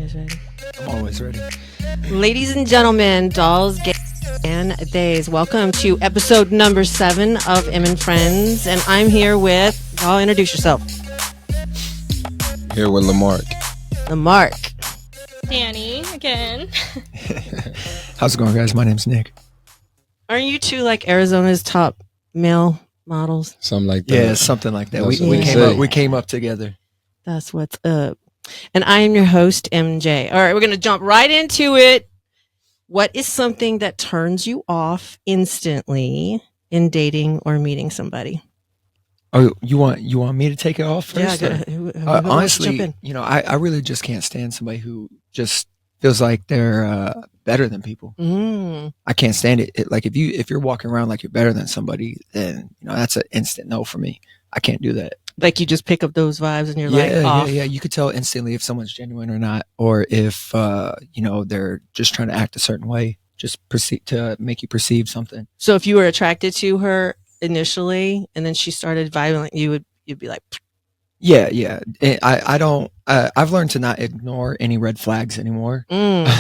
guys ready? I'm always ready. Ladies and gentlemen, dolls, gays, and days, welcome to episode number 7 of M and Friends. And I'm here with, y'all introduce yourself. Here with Lamarck. Lamarck. Danny, again. How's it going, guys? My name's Nick. Aren't you two like Arizona's top male models? Something like that. Yeah, something like that. That's We came up together. That's what's up. And I am your host, MJ. All right, we're going to jump right into it. What is something that turns you off instantly in dating or meeting somebody? Oh, you want me to take it off first? Yeah, or- who wants to jump honestly, in? I really just can't stand somebody who just feels like they're better than people. I can't stand it. Like if you're walking around like you're better than somebody, then that's an instant no for me. I can't do that. Like you just pick up those vibes and you're like off. Yeah. You could tell instantly if someone's genuine or not, or if they're just trying to act a certain way, just to make you perceive something. So if you were attracted to her initially and then she started vibing, you'd be like, Yeah. I don't. I've learned to not ignore any red flags anymore.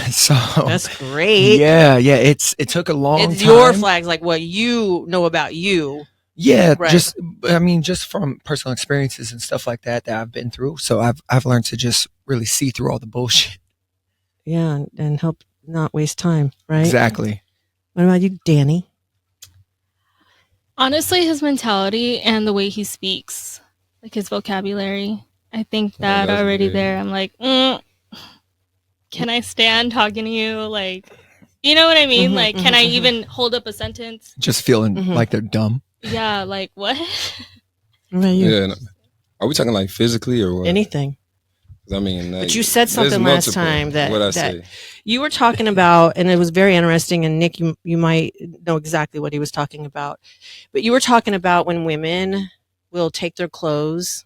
So that's great. Yeah. It took a long time. It's your flags, like what you know about you. Yeah, right. just from personal experiences and stuff like that I've been through. So I've learned to just really see through all the bullshit. Yeah, and help not waste time, right? Exactly. What about you, Danny? Honestly, his mentality and the way he speaks, like his vocabulary, I think that already there, I'm like, can I stand talking to you? Like, you know what I mean? Like, can I even hold up a sentence? Just feeling like they're dumb. Yeah, like what? What about you? Yeah. Are we talking like physically or what? Anything. I mean, like, But you said something last time that say? You were talking about, and it was very interesting, and Nick, you might know exactly what he was talking about. But you were talking about when women will take their clothes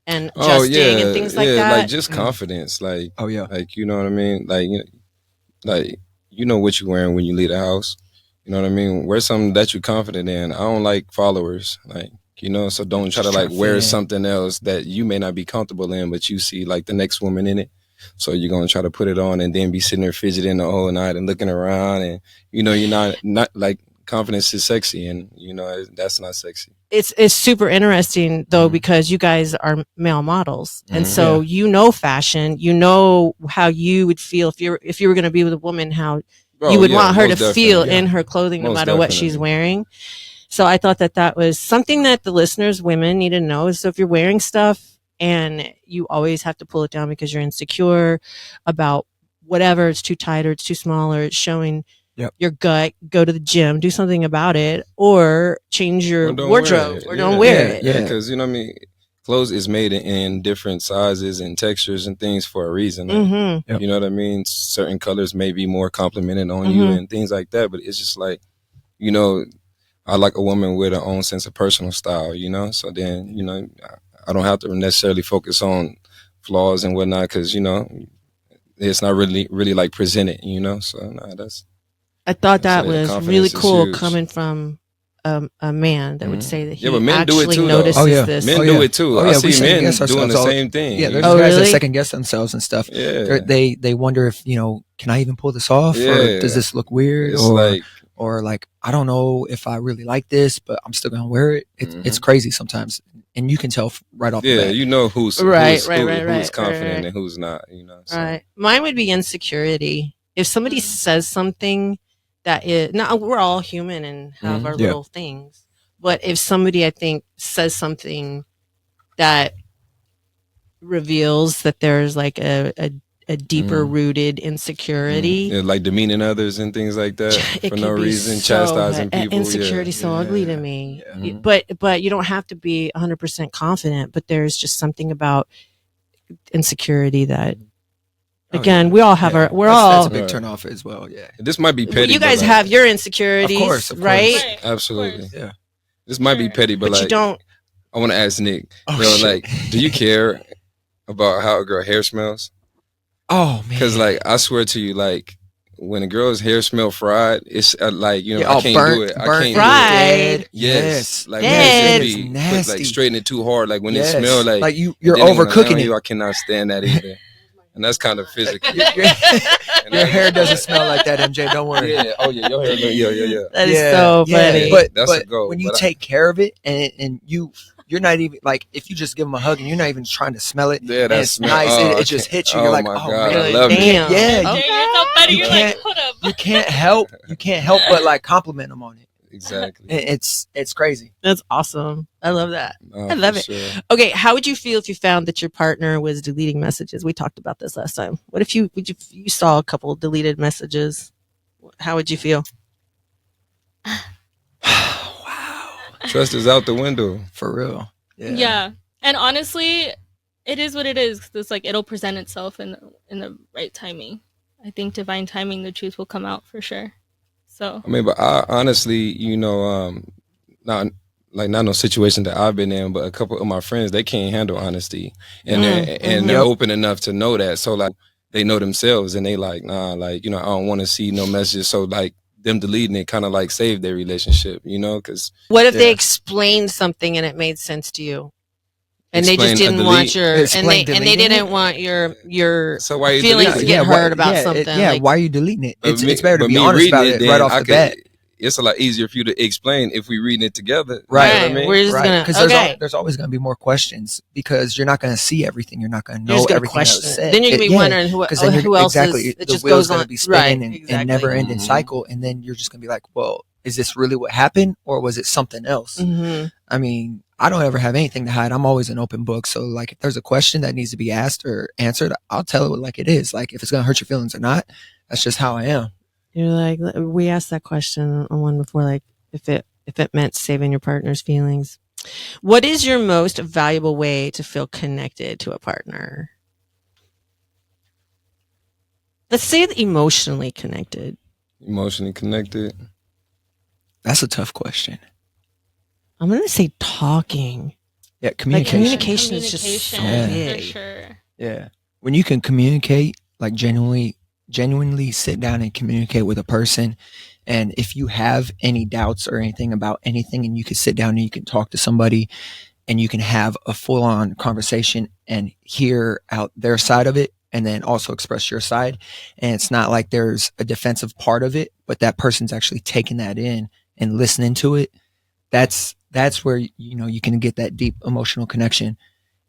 and adjusting and things like that. Like just confidence. Like, oh yeah. Like, you know what I mean? Like you know what you're wearing when you leave the house. You know what I mean? Wear something that you're confident in. I don't like followers. Like, so don't try to like wear something else that you may not be comfortable in, but you see like the next woman in it. So you're going to try to put it on and then be sitting there fidgeting the whole night and looking around and, you're not like confidence is sexy and, that's not sexy. It's super interesting though, because you guys are male models. And so, fashion, how you would feel if you were going to be with a woman, how you would want her to feel in her clothing, no matter what she's wearing. So I thought that was something that the listeners, women, need to know. So if you're wearing stuff and you always have to pull it down because you're insecure about whatever, it's too tight or it's too small or it's showing your gut, go to the gym, do something about it, or change your wardrobe or don't wear it. Yeah, because, clothes is made in different sizes and textures and things for a reason. Like, you know what I mean? Certain colors may be more complimented on you and things like that. But it's just like, I like a woman with her own sense of personal style, So then, I don't have to necessarily focus on flaws and whatnot because, it's not really like presented, So I thought that was really cool huge. coming from a man that would say that he but men do it actually too, notices this. Men do it too. I see men doing the same thing. Yeah, there's guys that second guess themselves and stuff. Yeah. They wonder if, can I even pull this off? Yeah. Or does this look weird? It's or I don't know if I really like this, but I'm still going to wear it. It's crazy sometimes. And you can tell right off the bat. Yeah, who's confident and who's not, So. Right. Mine would be insecurity. If somebody says something that is, not, we're all human and have our little things, but if somebody, I think, says something that reveals that there's like a deeper rooted insecurity, like demeaning others and things like that for no reason, chastising people. Insecurity so ugly to me. But you don't have to be 100% confident, but there's just something about insecurity that, again, we all have that's a big turnoff as well. Yeah, this might be petty. You guys have your insecurities, of course. Right? Absolutely. Yeah, this might be petty, but like, you don't. I want to ask Nick. Do you care about how a girl hair smells? Oh man, because I swear to you, when a girl's hair smell fried, it's I can't do it. I can't fried. Do it. Yes, dead. It's nasty. Straightening it too hard, when it smells you're overcooking it. I cannot stand that either. and that's kind of physical. Your hair doesn't smell like that, MJ. Don't worry. Yeah. Oh yeah. Your hair. Yeah. That is so funny. But that's a goal. When you take care of it, and you're not even like, if you just give them a hug and you're not even trying to smell it. Yeah, that's nice. It just hits you. You're like, my oh God, man, I love damn. it. Yeah. Okay, you're so funny. You're like, hold up. You can't help but like compliment them on it. Exactly. It's crazy. That's awesome. I love that. I love it. Sure. Okay, how would you feel if you found that your partner was deleting messages? We talked about this last time. What if you saw a couple deleted messages? How would you feel? Wow. Trust is out the window. For real. Yeah. And honestly, it is what it is. It's like it'll present itself in the right timing. I think divine timing, the truth will come out for sure. So I mean, but I honestly, not no situation that I've been in, but a couple of my friends, they can't handle honesty, and they're open enough to know that. So like they know themselves, and they like, nah, like I don't want to see no messages. So like them deleting it kind of like saved their relationship, because what if they explained something and it made sense to you? And they just didn't want your they didn't want your so why you feelings to get hurt about something. Why are you deleting it? It's better to be honest about it right off the bat. It's a lot easier for you to explain if we reading it together. Right. You know what I mean? We're just gonna because there's always going to be more questions, because you're not going to see everything. You're not going to know everything that's said. Then you're going to be wondering who else is. It just goes on. Be spinning and never ending cycle, and then you're just going to be like, well, is this really what happened, or was it something else? Mm-hmm. I mean, I don't ever have anything to hide. I'm always an open book. So like, if there's a question that needs to be asked or answered, I'll tell it like it is. Like, if it's going to hurt your feelings or not, that's just how I am. You're like, we asked that question on one before, like if it meant saving your partner's feelings. What is your most valuable way to feel connected to a partner? Let's say emotionally connected. Emotionally connected. That's a tough question. I'm going to say talking. Yeah, communication. Like, communication is just so big. For sure. Yeah. When you can communicate, like genuinely sit down and communicate with a person, and if you have any doubts or anything about anything, and you can sit down and you can talk to somebody and you can have a full-on conversation and hear out their side of it, and then also express your side. And it's not like there's a defensive part of it, but that person's actually taking that in and listening to it. That's where, you can get that deep emotional connection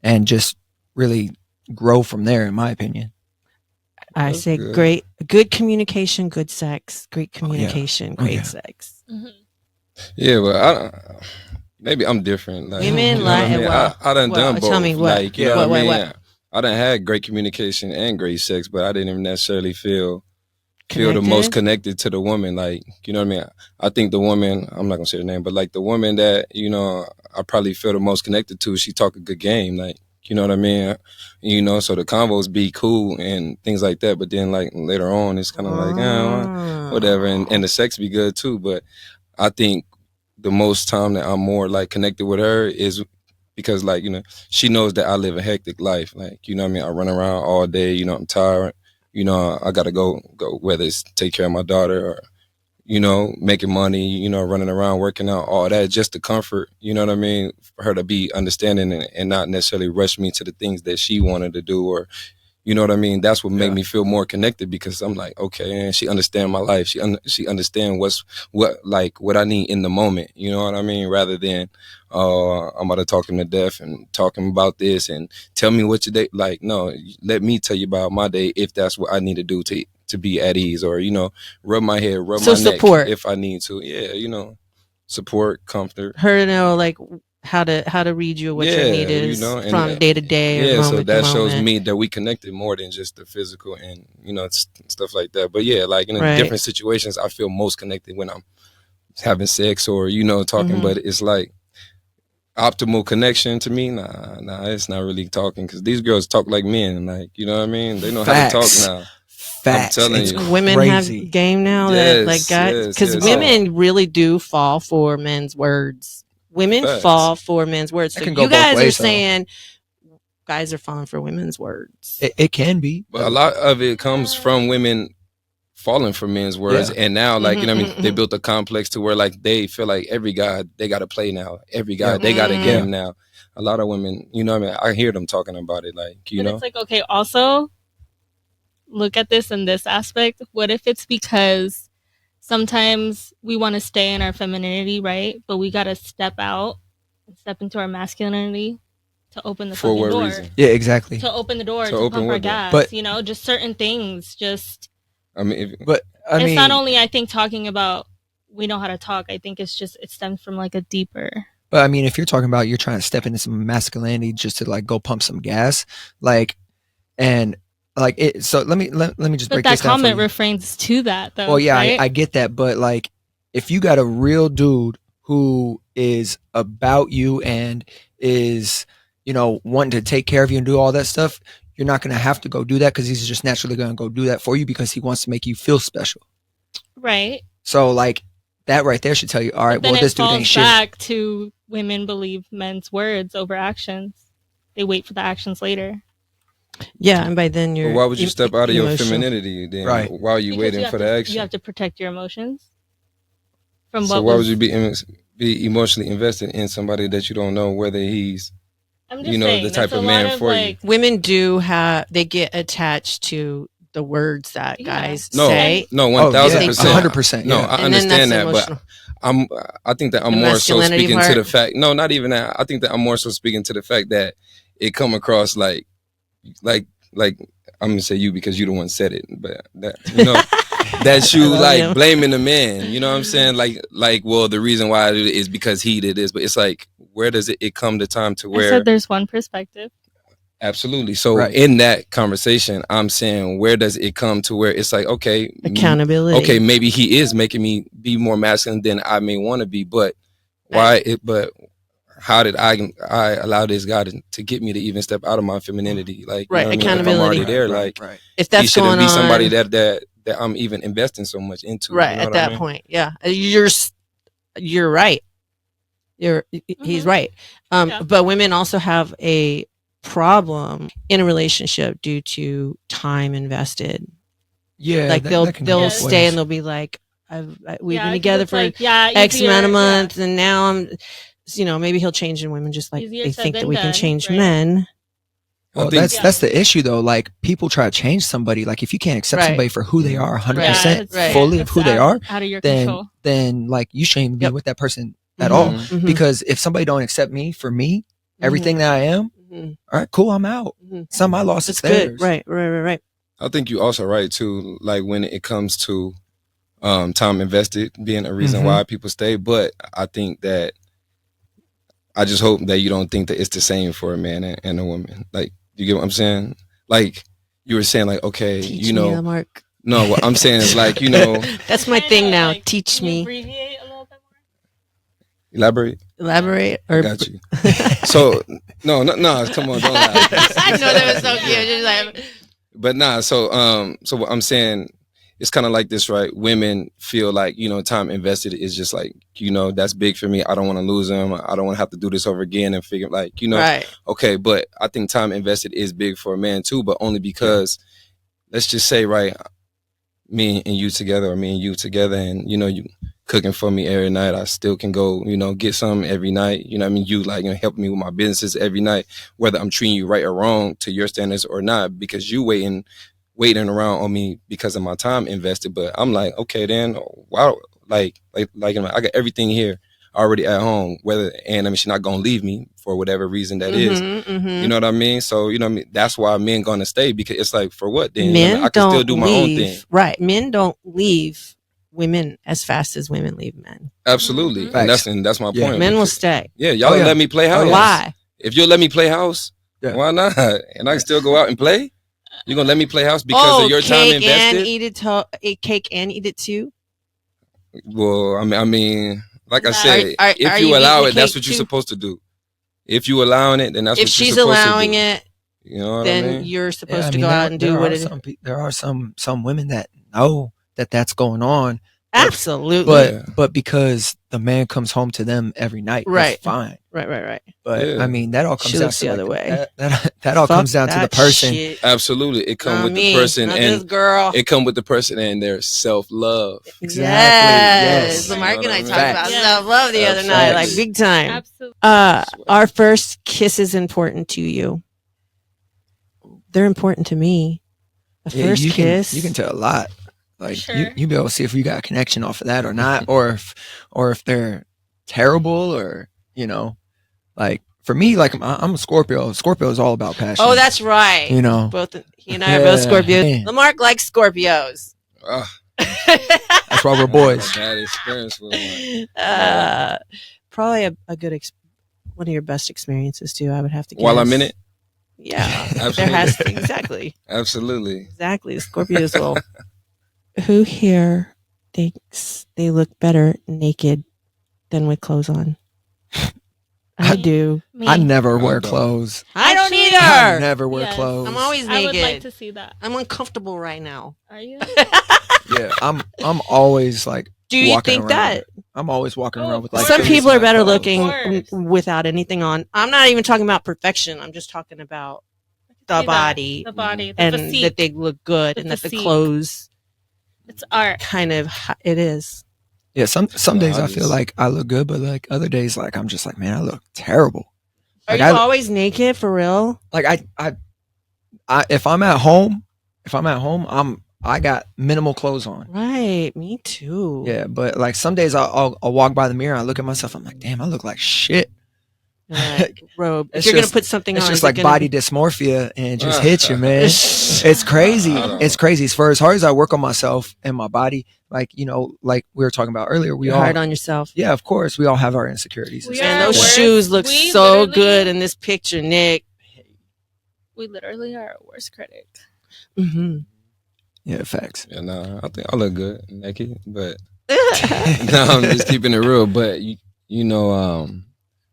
and just really grow from there, in my opinion. I say good communication, good sex, great communication, great sex. Mm-hmm. Yeah, but maybe I'm different. Like, women I done both. Tell me what. Like, what? I done had great communication and great sex, but I didn't even necessarily feel the most connected to the woman. Like, you know what I mean? I think the woman, I'm not gonna say her name, but like the woman that, I probably feel the most connected to, she talk a good game. Like, you know what I mean? So the convos be cool and things like that. But then like later on, it's kind of like, whatever. And the sex be good too. But I think the most time that I'm more like connected with her is because like, she knows that I live a hectic life. Like, you know what I mean? I run around all day, I'm tired. I got to go, whether it's take care of my daughter or, making money, running around, working out, all that, just the comfort, you know what I mean? For her to be understanding and not necessarily rush me to the things that she wanted to do, or, you know what I mean? That's what made me feel more connected, because I'm like, okay, and she understand my life. She understand what I need in the moment, you know what I mean? Rather than, I'm about to talk him to death and talking about this and tell me what your day, like, no, let me tell you about my day if that's what I need to do to be at ease, or, rub my head, rub my support. Neck if I need to. Yeah, support, comfort. Her to know like how to read you, what your need is from day to day. Yeah, so that shows me that we connected more than just the physical and, stuff like that. But yeah, like in different situations, I feel most connected when I'm having sex or, talking, Mm-hmm. but it's like optimal connection to me. Nah, it's not really talking, because these girls talk like men. Like, you know what I mean? They know how to talk now. Facts. I'm telling you. Women crazy. have game now that like guys, because women really do fall for men's words. Women fall for men's words. So you guys are saying guys are falling for women's words. It can be, but a lot of it comes from women falling for men's words, and now like you know what I mean, they built a complex to where like they feel like every guy they got to play now, every guy they got a game now. A lot of women, you know what I mean, I hear them talking about it, like, you know, it's like, okay, also look at this in this aspect? What if it's because sometimes we want to stay in our femininity, right? But we got to step out and step into our masculinity to open the For fucking what door. reason? Yeah, exactly. To open the door, To to open pump our what door? gas. But- you know, just certain things. Just I mean, it's not only, I think, talking about we know how to talk. I think it stems from like a deeper. But I mean, if you're talking about you're trying to step into some masculinity just to like go pump some gas, like, and like it. So let me just But break that this down for comment you. refrains to that, though. Well, yeah, right? I get that, but like, if you got a real dude who is about you and is, you know, wanting to take care of you and do all that stuff, you're not going to have to go do that because he's just naturally going to go do that for you because he wants to make you feel special. Right. So like that right there should tell you, all right, well, this dude ain't shit. Back to women believe men's words over actions. They wait for the actions later. Yeah, and by then you're. But why would you step out of your emotional. femininity then? Right. Why are you waiting for the action? You have to protect your emotions. From So why would you be emotionally invested in somebody that you don't know whether he's, you know, saying, the type of man for you? Women do they get attached to the words that guys say. No, 1,000%. 100%. No, Yeah. I understand that, but I think that I'm more so speaking to the fact. No, not even that. I think that I'm more so speaking to the fact that it come across like I'm gonna say you because you the one said it, but that, you know, that you like blaming the man. You know what I'm saying? Like, well, the reason why I did it is because he did this, but it's like, where does it come to time to where? I said there's one perspective. Absolutely. So in that conversation, I'm saying, where does it come to where it's like, okay, accountability. Okay, maybe he is making me be more masculine than I may want to be, but but how did I allow this guy to get me to even step out of my femininity? Like, right, you know accountability. If I'm already there, like, if that's he going shouldn't be on, somebody that I'm even investing so much into. Right, you know at that point, yeah, you're right. He's right. But women also have a problem in a relationship due to time invested. Yeah, like they'll stay and they'll be like, we've been together for X amount of months, and now I'm, you know, maybe he'll change. And women just like they think that we can change men. Well, that's the issue though. Like people try to change somebody. Like if you can't accept somebody for who they are, 100% fully of who they are, out of your control. then like you shouldn't be with that person at all. Because if somebody don't accept me for me, everything that I am, all right, cool, I'm out. Some of my loss is theirs. Right. I think you also right too. Like when it comes to time invested being a reason why people stay, but I think that I just hope that you don't think that it's the same for a man and a woman. Like, you get what I'm saying? Like you were saying, like, okay, teach you know, me, Mark. No, what I'm saying is like, you know, that's my thing now. Like, teach me. Abbreviate a little bit more. Elaborate. I got you. So no, come on, don't lie. I know that was so cute. Just like, but nah, so what I'm saying, it's kind of like this, right? Women feel like, you know, time invested is just like, you know, that's big for me. I don't want to lose him. I don't want to have to do this over again and figure like, you know, okay. But I think time invested is big for a man too, but only because let's just say, right, me and you together, or me and you together, and, you know, you cooking for me every night. I still can go, you know, get some every night. You know what I mean? You like, you know, helping me with my businesses every night, whether I'm treating you right or wrong to your standards or not, because you waiting around on me because of my time invested. But I'm like, okay, then wow, like I got everything here already at home, and I mean, she's not gonna leave me for whatever reason that is. You know what I mean? So, you know what I mean? That's why men gonna stay, because it's like, for what then? Men, you know, I can still do my own thing. Right. Men don't leave women as fast as women leave men. Absolutely. And that's my point. Men will stay. Yeah, y'all let me play house. Why? If you'll let me play house, why not? And I can still go out and play? You're gonna let me play house because of your time invested? Cake and eat it too? Well, I mean, like I said, if you allow it, that's what you're supposed to do. If you allowing it, then that's what you're supposed to do. If she's allowing it, you know what I mean? You're supposed to go out and do what it is. There are some women that know that that's going on. Absolutely. But because the man comes home to them every night, that's fine. Right. But I mean, that all comes down to the other way. That all comes down to the person. Shit. Absolutely, it comes with the person, and it comes with the person and their self-love. Exactly. Yes. So Mark and I talked about self-love the other night, like big time. Absolutely. Our first kiss is important to you. They're important to me. A first kiss. You can tell a lot. Like sure. you be able to see if you got a connection off of that or not, or if they're terrible, or like for me, like I'm a Scorpio. Scorpio is all about passion. Oh, that's right. Both he and I are both Scorpios. Lamarck likes Scorpios. That's why we're boys. Bad experience with one. Probably a good one of your best experiences too. I would have to guess. While I'm in it. Yeah, absolutely. There has to exactly. Absolutely. Exactly. Scorpios will. Who here thinks they look better naked than with clothes on? I do. Me. I never wear clothes. I don't either. I never wear clothes. I'm always naked. I would like to see that. I'm uncomfortable right now. Are you? Yeah, I'm always like. Do you think that? I'm always walking around with like. Some people are better looking without anything on. I'm not even talking about perfection. I'm just talking about the body. The body. The and physique. that they look good and that the clothes. It's art. Kind of. It is. Yeah, some days I feel like I look good, but like other days, like I'm just like, man, I look terrible. Are you always naked for real? Like I if I'm at home, I got minimal clothes on. Right, me too. Yeah, but like some days I'll walk by the mirror, I look at myself, I'm like, damn, I look like shit. Robe. If you're gonna put something on, it's just like body dysmorphia, and it just hits you, man. It's crazy. It's crazy. For as hard as I work on myself and my body, like like we were talking about earlier, you're hard on yourself. Yeah, of course, we all have our insecurities. And those shoes look so good in this picture, Nick. We literally are our worst critic. Mm-hmm. Yeah, facts. Yeah, no, I think I look good naked, but no, I'm just keeping it real. But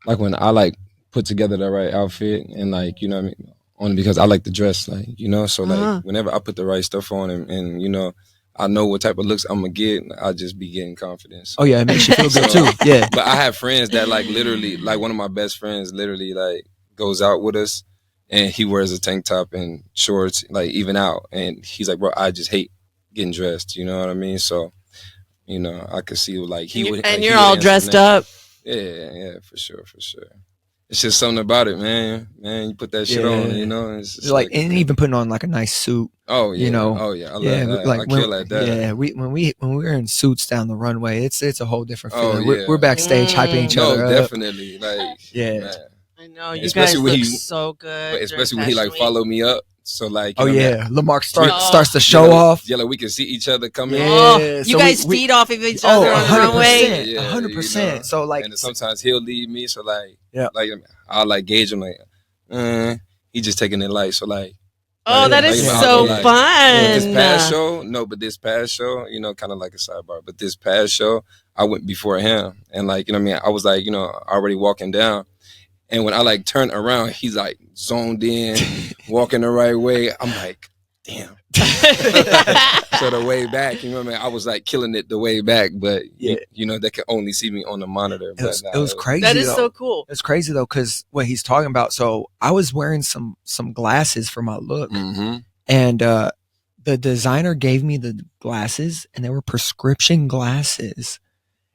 like when I like put together the right outfit and like, what I mean? Only because I like to dress, like, so like whenever I put the right stuff on and I know what type of looks I'm gonna get, I'll just be getting confidence. Oh yeah, it makes you feel good too. Yeah. But I have friends that like literally, like one of my best friends literally like goes out with us and he wears a tank top and shorts, like even out. And he's like, bro, I just hate getting dressed. You know what I mean? So, I could see like he would. And you're all dressed up. Yeah, for sure. It's just something about it, man. You put that shit on, It's just like and even putting on like a nice suit. Oh yeah, oh yeah. I love that. Like I kill at that. Yeah, when we're in suits down the runway, it's a whole different feeling. We're backstage hyping each other up. Definitely. Like yeah. Man. I know you guys look so good. But especially when he like follow me up. So like, Lamarck starts to show off. Yeah, like we can see each other coming. Yeah, you guys feed off of each other on the runway. 100%. So like, and sometimes he'll leave me. So like, like I'll like gauge him like, he just taking it light. So like, that is so fun. This past show, kind of like a sidebar. But this past show, I went before him, and like, I was like, already walking down. And when I like turn around, he's like zoned in, walking the right way. I'm like, damn. So the way back, I was like killing it the way back, but they can only see me on the monitor. It was crazy. That is so cool. It's crazy though, because what he's talking about. So I was wearing some glasses for my look, and the designer gave me the glasses, and they were prescription glasses.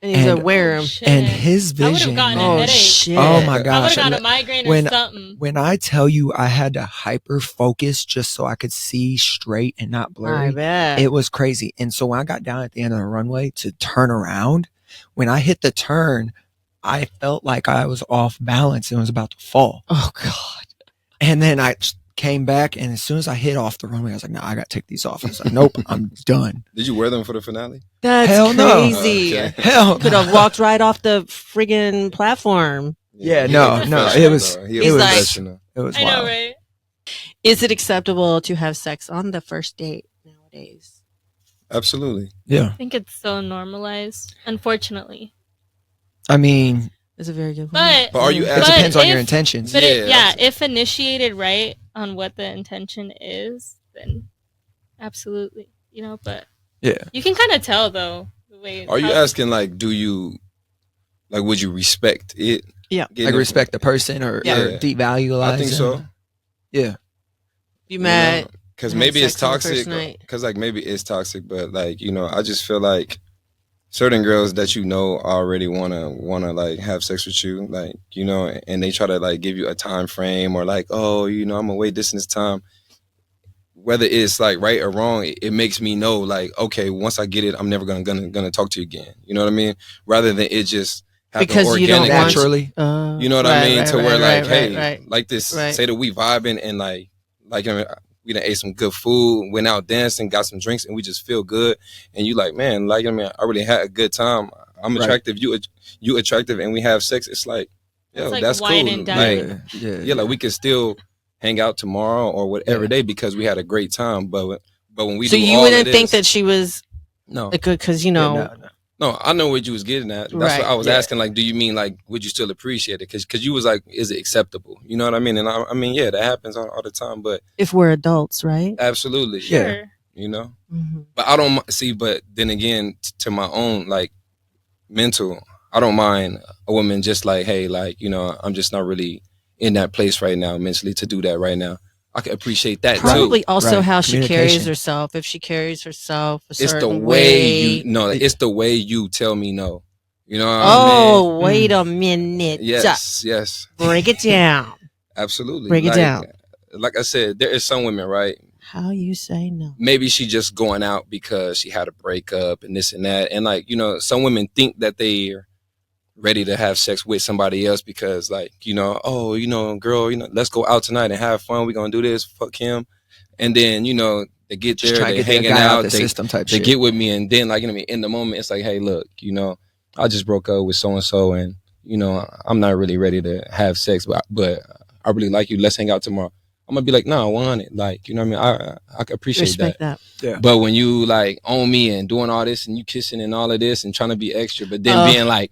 And he's gonna wear them. And his vision. I would have gotten a headache. Shit. Oh my gosh. I would have gotten a migraine or something. When I tell you I had to hyper focus just so I could see straight and not blurry, I bet. It was crazy. And so when I got down at the end of the runway to turn around, when I hit the turn, I felt like I was off balance and was about to fall. Oh God. And then I came back, and as soon as I hit off the runway, I was like, no, I got to take these off. I was like, nope, I'm done. Did you wear them for the finale? That's Hell crazy. No. Okay. Hell could have walked right off the friggin' platform. Yeah, no. It was I know, right? Is it acceptable to have sex on the first date nowadays? Absolutely. Yeah. I think it's so normalized, unfortunately. I mean, it's a very good point. But are you it depends on your intentions. But if initiated right on what the intention is, then absolutely, but you can kind of tell though the way. Are you asking like, do you like, would you respect it? Yeah, like respect the person or devalue? I think so. Yeah, you mad? Because maybe it's toxic. Because like maybe it's toxic, but like I just feel like certain girls that already wanna like have sex with you, like and they try to like give you a time frame or like, I'm gonna wait this and this time. whether it's like right or wrong, it makes me know like, okay, once I get it, I'm never gonna talk to you again. You know what I mean? Rather than it just happen because organically. you don't want naturally. You know what I mean? To where like, hey, like this, right. say that we vibing and like you know, we done ate some good food, went out dancing, got some drinks, and we just feel good. And you like, man, like I mean, I really had a good time. I'm attractive, you attractive, and we have sex. It's like, yo, like that's wine cool. and dining. Like, like we could still hang out tomorrow or whatever day because we had a great time. But when we so do you all wouldn't of think this, that she was no, good because you know. No, I know what you was getting at. That's what I was asking. Like, do you mean like, would you still appreciate it? Because you was like, is it acceptable? You know what I mean? And I mean, yeah, that happens all the time. But if we're adults, right? Absolutely, Sure. You know, but I don't see. But then again, to my own like mental, I don't mind a woman just like, hey, like, you know, I'm just not really in that place right now mentally to do that right now. I can appreciate that Probably too. also how she carries herself. If she carries herself a certain it's the way. It's the way you tell me no. You know what I mean? Wait a minute. Yes. Break it down. Absolutely. Break it down. Like I said, there is some women, right? How you say no? Maybe she just going out because she had a breakup and this and that. And like, you know, some women think that they're ready to have sex with somebody else because like, you know, oh, you know, girl, you know, let's go out tonight and have fun. We're going to do this. Fuck him. And then, you know, they get there, they hanging out, they get with me. And then like, you know, in the moment, it's like, hey, look, you know, I just broke up with so-and-so and, you know, I'm not really ready to have sex, but I really like you. Let's hang out tomorrow. I'm gonna be like, no, 100. Like, you know what I mean? I appreciate that. Yeah. But when you like own me and doing all this and you kissing and all of this and trying to be extra, but then being like,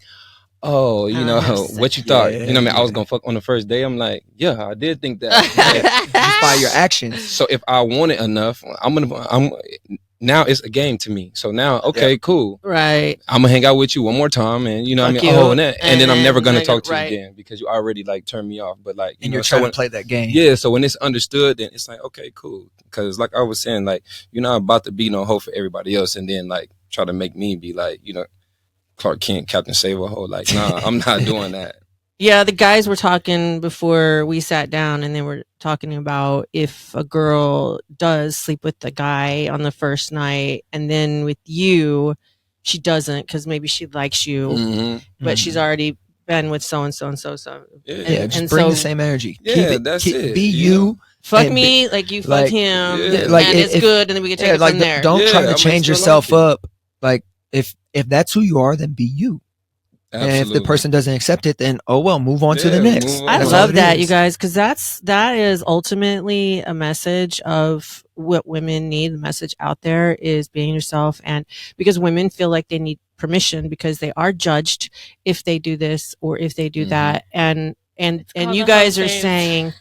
oh, you know, what you thought? You know what I mean? I was gonna fuck on the first day. I'm like, yeah, I did think that. Just by your actions. So if I want it enough, now it's a game to me. So now, okay, cool. Right. I'm gonna hang out with you one more time and you know what I mean? Oh, and then I'm never gonna talk to you again because you already like turned me off. But like, you're trying to play that game. Yeah. So when it's understood, then it's like, okay, cool. Because like I was saying, like, you're not about to be no hoe for everybody else and then like try to make me be like, you know, Clark Kent, Captain Save-A-Hoe. Like, nah, I'm not doing that. Yeah, the guys were talking before we sat down and they were talking about if a girl does sleep with the guy on the first night and then with you, she doesn't because maybe she likes you, but she's already been with so-and-so and so-so. Yeah, just bring the same energy. Yeah, that's it. Be you. Fuck me like you fuck him. Like and it's good and then we can take it from there. Don't try to change yourself up. Like, if that's who you are, then be you. Absolutely. And if the person doesn't accept it, then oh well, move on to the next. I love that, you guys, because that is ultimately a message of what women need. The message out there is being yourself, and because women feel like they need permission because they are judged if they do this or if they do that, and you guys are saying.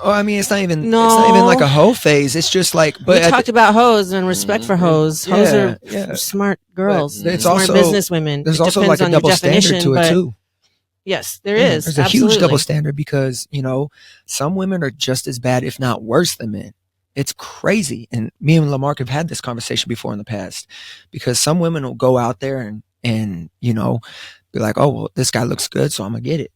Oh, I mean, it's not even like a hoe phase. It's just like, but we talked about hoes and respect for hoes. Hoes are smart girls. It's smart also business women. There's also like a double standard to it too. Yes, there is. There's a huge double standard because, you know, some women are just as bad, if not worse than men. It's crazy. And me and Lamarck have had this conversation before in the past because some women will go out there and, you know, be like, oh, well, this guy looks good, so I'm going to get it.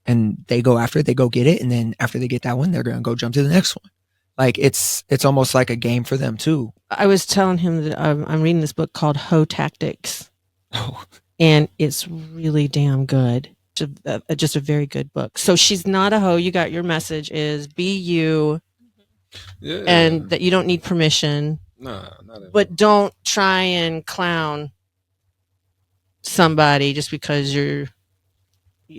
And they go after it, they go get it. And then after they get that one, they're going to go jump to the next one. Like it's almost like a game for them too. I was telling him that I'm reading this book called Hoe Tactics. And it's really damn good. Just a very good book. So she's not a hoe. You got your message is be you. Yeah. And that you don't need permission. Nah, not at all. But don't try and clown somebody just because you're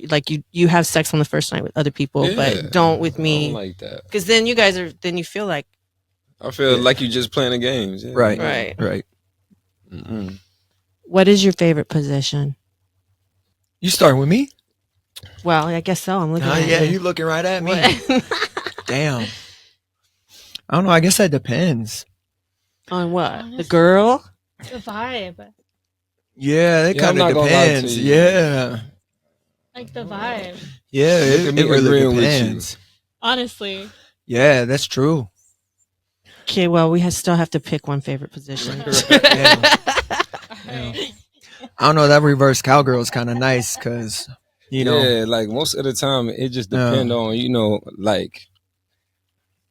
like you have sex on the first night with other people, but don't with me. I don't like that. Because then you feel like I feel like you just playing the games. Yeah. Right. Mm-mm. What is your favorite position? You start with me? Well, I guess so. I'm looking at you. You looking right at me. Damn. I don't know. I guess that depends. On what? The girl? The vibe. Yeah, it kind of depends. Yeah. Like the vibe. Yeah, it really depends. Honestly. Yeah, that's true. Okay, well, we still have to pick one favorite position. Yeah. I don't know. That reverse cowgirl is kind of nice because, you know. Yeah, like most of the time, it just depends on, you know, like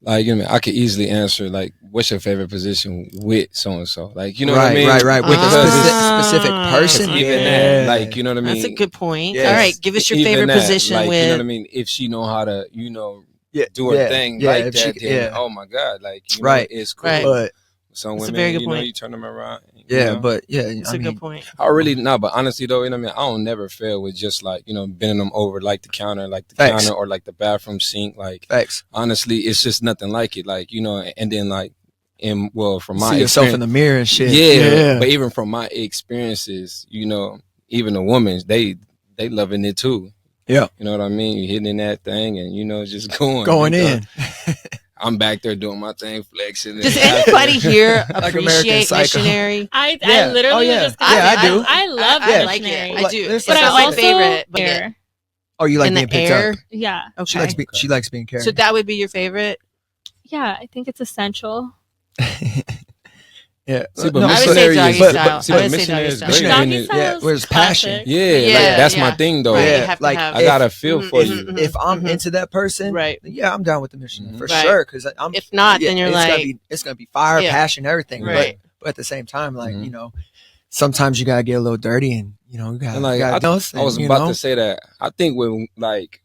Like, you know, I could easily answer, like, what's your favorite position with so-and-so? Like, you know what I mean? Right. With a specific person. Even that, like, you know what I mean? That's a good point. Yes. All right, give us your favorite position like, with. You know what I mean? If she know how to, you know, do her thing like that, then, oh, my God. Like, you know, it's cool. Right. But some women, you know, you turn them around. It's a good point. I really but honestly though, you know what I mean, I don't never fail with just like, you know, bending them over like the counter or like the bathroom sink. Like, honestly, it's just nothing like it. Like, you know, and then like, from my see yourself in the mirror and shit. Yeah, but even from my experiences, you know, even the women, they loving it too. Yeah, you know what I mean. You hitting that thing, and you know, just going in. I'm back there doing my thing, flexing. Does anybody here appreciate missionary? I literally just I do. I love missionary. I do. But I also favorite. Oh, you like being picked up? Yeah. Okay. She likes being carried. So that would be your favorite? Yeah, I think it's essential. Yeah. See, but missionary is where's passion. Yeah, that's my thing though. Yeah, like I got a feel for you. If I'm into that person, right? Yeah, I'm down with the mission for sure. Because I'm. If not, then you're it's gonna be fire, passion, everything. Right. But at the same time, like you know, sometimes you gotta get a little dirty, and you know, you gotta. I was about to say that. I think when like,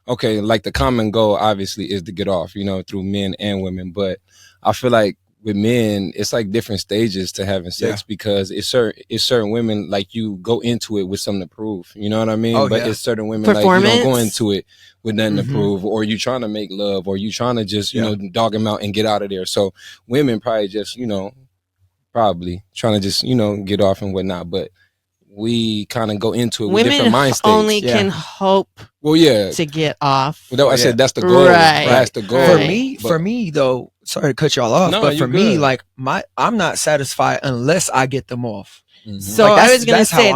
okay, like the common goal obviously is to get off, you know, through men and women, but I feel like with men, it's like different stages to having sex because it's certain women like you go into it with something to prove, you know what I mean? It's certain women like you don't go into it with nothing to prove, or you trying to make love, or you trying to just you know dog them out and get out of there. So women probably just you know trying to just you know get off and whatnot, but we kind of go into it with different mind states. Women only can hope. To get off. Well, I said that's the goal. Right. That's the goal. For me though, sorry to cut y'all off, but for me, like I'm not satisfied unless I get them off. Mm-hmm. So like I was gonna say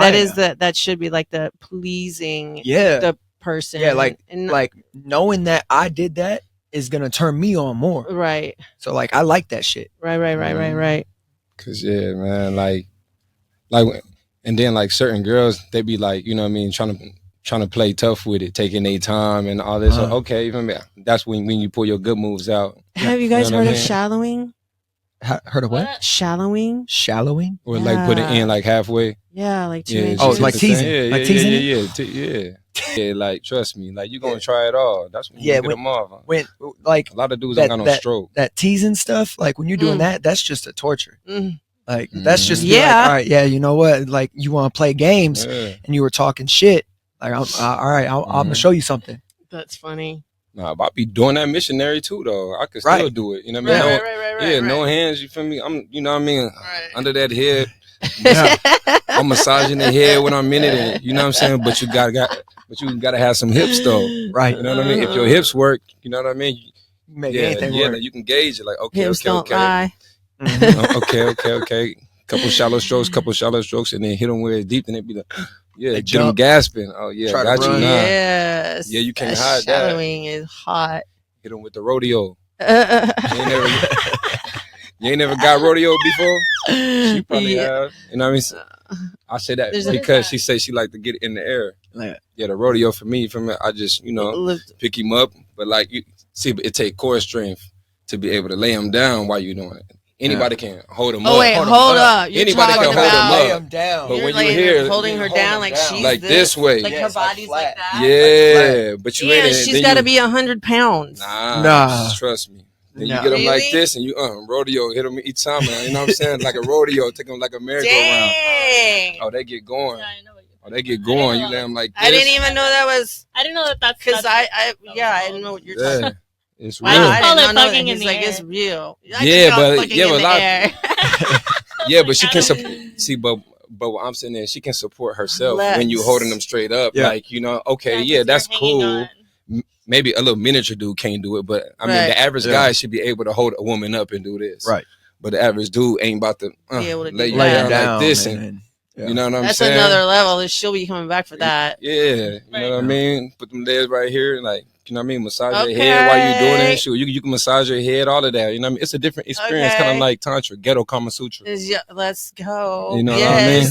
that should be like the pleasing the person. Yeah, like knowing that I did that is gonna turn me on more. Right. So like I like that shit. Right. Cause man, like and then like certain girls, they be like, you know what I mean, trying to play tough with it, taking their time and all this. Okay, that's when you pull your good moves out. Have you guys heard of shallowing? Heard of what? Shallowing. Or like put it in like halfway. Yeah, like 2 inches. Oh, it's like teasing. Yeah, like trust me, like you're gonna try it all. That's when you get them off. When like a lot of dudes don't got no stroke. That teasing stuff, like when you're doing that's just a torture. Like that's just like, all right, you know what? Like you want to play games and you were talking shit. Like all right, I'm gonna show you something. That's funny. Nah, but I be doing that missionary too, though. I could still do it. You know what I mean? Right. No hands. You feel me? I'm, you know what I mean? Under that head, I'm massaging the head when I'm in it. And, you know what I'm saying? But you gotta have some hips though, right? You know what I mean? If your hips work, you know what I mean? Make anything work. You can gauge it. Like hips don't lie. Okay. Couple shallow strokes, and then hit them where it's deep, and it be like, get them gasping. Oh yeah, try got you now. Yes. Yeah, you can't hide that. Shallowing is hot. Hit them with the rodeo. You ain't never got rodeo before? She probably have. You know what I mean? I say that because she say she like to get in the air. Yeah, the rodeo for me, I just, you know, pick him up. But like, you see, it take core strength to be able to lay him down while you doing it. Anybody can hold him up. Oh wait, hold up. Anybody can hold him down. But when you're here, holding her down like she's like this way, like her body's like that. Yeah, but you ain't. She's got to be 100 pounds. Nah, trust me. Then you get them like this, and you rodeo, hit them each time. Man. You know what I'm saying? Like a rodeo, take them like a merry-go-round. Oh, they get going. Yeah, I know. They get going. You let them like this. I didn't even know that was. I didn't know that's because I didn't know what you're talking about. It's real. I call it fucking in the air. It's real. But she can see, but what I'm saying is she can support herself when you holding them straight up. Yeah. Like, you know, okay, that's cool. Maybe a little miniature dude can't do it, but I mean, the average guy should be able to hold a woman up and do this. Right. But the average dude ain't about to lay you down like this and. Yeah. You know what I'm saying? That's another level. She'll be coming back for that. Yeah. You know what I mean? Put them legs right here and like, you know what I mean? Massage your head while you're doing it. Sure, you can massage your head, all of that. You know what I mean? It's a different experience, kind of like Tantra, ghetto Kama Sutra. Let's go. You know what I mean?